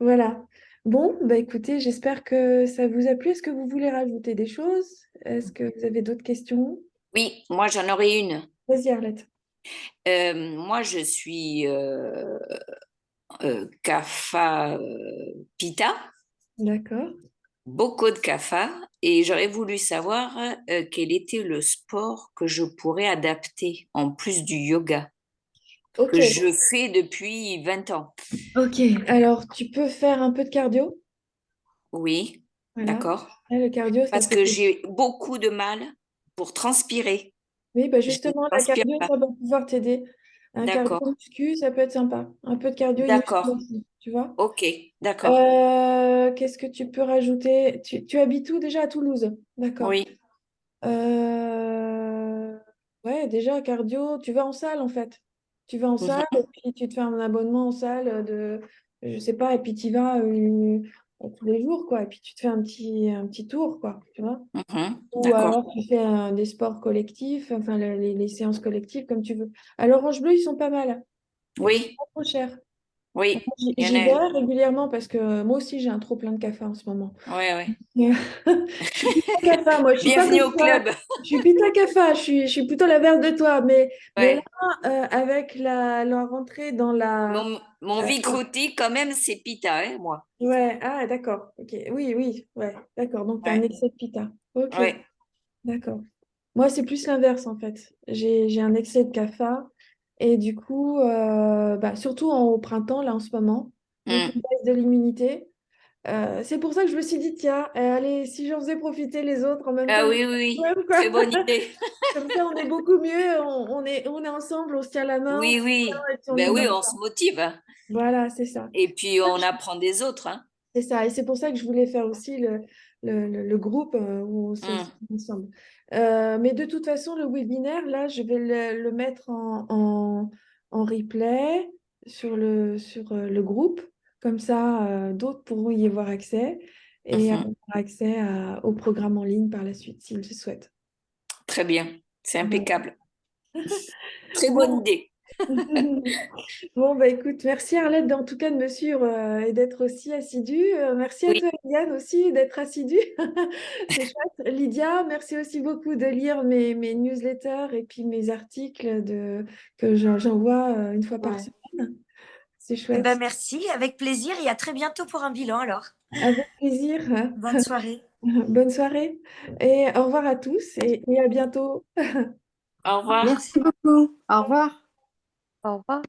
Voilà. Bon, bah écoutez, j'espère que ça vous a plu. Est-ce que vous voulez rajouter des choses? Est-ce que vous avez d'autres questions? Oui, moi j'en aurais une. Vas-y, Arlette. Moi je suis Kapha Pita, D'accord. beaucoup de Kapha, et j'aurais voulu savoir quel était le sport que je pourrais adapter en plus du yoga Ok, que je fais depuis 20 ans. ok. Alors, tu peux faire un peu de cardio. Oui, Voilà. d'accord. Là, le cardio, ça Parce fait. que j'ai beaucoup de mal pour transpirer. Oui, bah Je ne justement, la transpire cardio, pas. ça va pouvoir t'aider. Un cardio D'accord, muscu, ça peut être sympa. Un peu de cardio inhibition d'accord. aussi, tu vois. Ok, d'accord. Qu'est-ce que tu peux rajouter? Tu habites où déjà à Toulouse? D'accord. Oui. Euh, Ouais, déjà, cardio, tu vas en salle en fait. Tu vas en salle et Mhm. puis tu te fais un abonnement en salle je sais pas, et puis tu y vas tous les jours, quoi. Et puis tu te fais un petit tour, quoi, tu vois. Ou D'accord. alors tu fais des sports collectifs, enfin les séances collectives, comme tu veux. À l'Orange Bleu, ils sont pas mal. Et puis, c'est Oui, pas trop cher. oui, il y en J'y a. vais régulièrement parce que moi aussi, j'ai un trop plein de café en ce moment. Oui, oui. Mais je suis plutôt café, moi. Je suis pas Bienvenue comme au toi. club. Je suis plutôt café. Je suis plutôt l'inverse de toi. Mais là, Ouais. avec la rentrée dans la... Mon euh, Vicroté, quand même, c'est Pita, hein, moi. ouais, ah, d'accord. Ok. Oui, oui, ouais. D'accord. Donc, tu as un Ouais, excès de pita. Ok, ouais. d'accord. Moi, c'est plus l'inverse, en fait. J'ai un excès de café. Et du coup, surtout au printemps, là, en ce moment, donc une Hmm. baisse de l'immunité. C'est pour ça que je me suis dit, tiens, allez, si j'en faisais profiter les autres en même Ah temps, oui, oui, oui. même, quoi. Très bonne idée. Comme ça, on est beaucoup mieux, on est ensemble, on se tient la main, on se Oui, soutient oui. et puis on Ben y va. oui, on se motive, hein. Voilà, c'est ça. Et puis, on apprend des autres, hein. C'est ça. Et c'est pour ça que je voulais faire aussi le groupe où on Hmm. s'exprime ensemble. Mais de toute façon, le webinaire, là, je vais le mettre en replay sur le groupe. Comme ça, d'autres pourront y avoir accès et Mhm. avoir accès au programme en ligne par la suite, s'ils le souhaitent. Très bien. C'est Voilà. impeccable. Très bonne Bon. idée. Bon, bah écoute, merci Arlette en tout cas de me suivre et d'être aussi assidue. Merci à Oui, toi, Eliane, aussi d'être assidue. C'est chouette. Lydia, merci aussi beaucoup de lire mes newsletters et puis mes articles que j'envoie une fois par Ouais. semaine. C'est Eh ben, chouette. merci, avec plaisir et à très bientôt pour un bilan alors. Avec plaisir. Bonne soirée. Bonne soirée et au revoir à tous et à bientôt. au revoir. Merci beaucoup. Au revoir. Au revoir.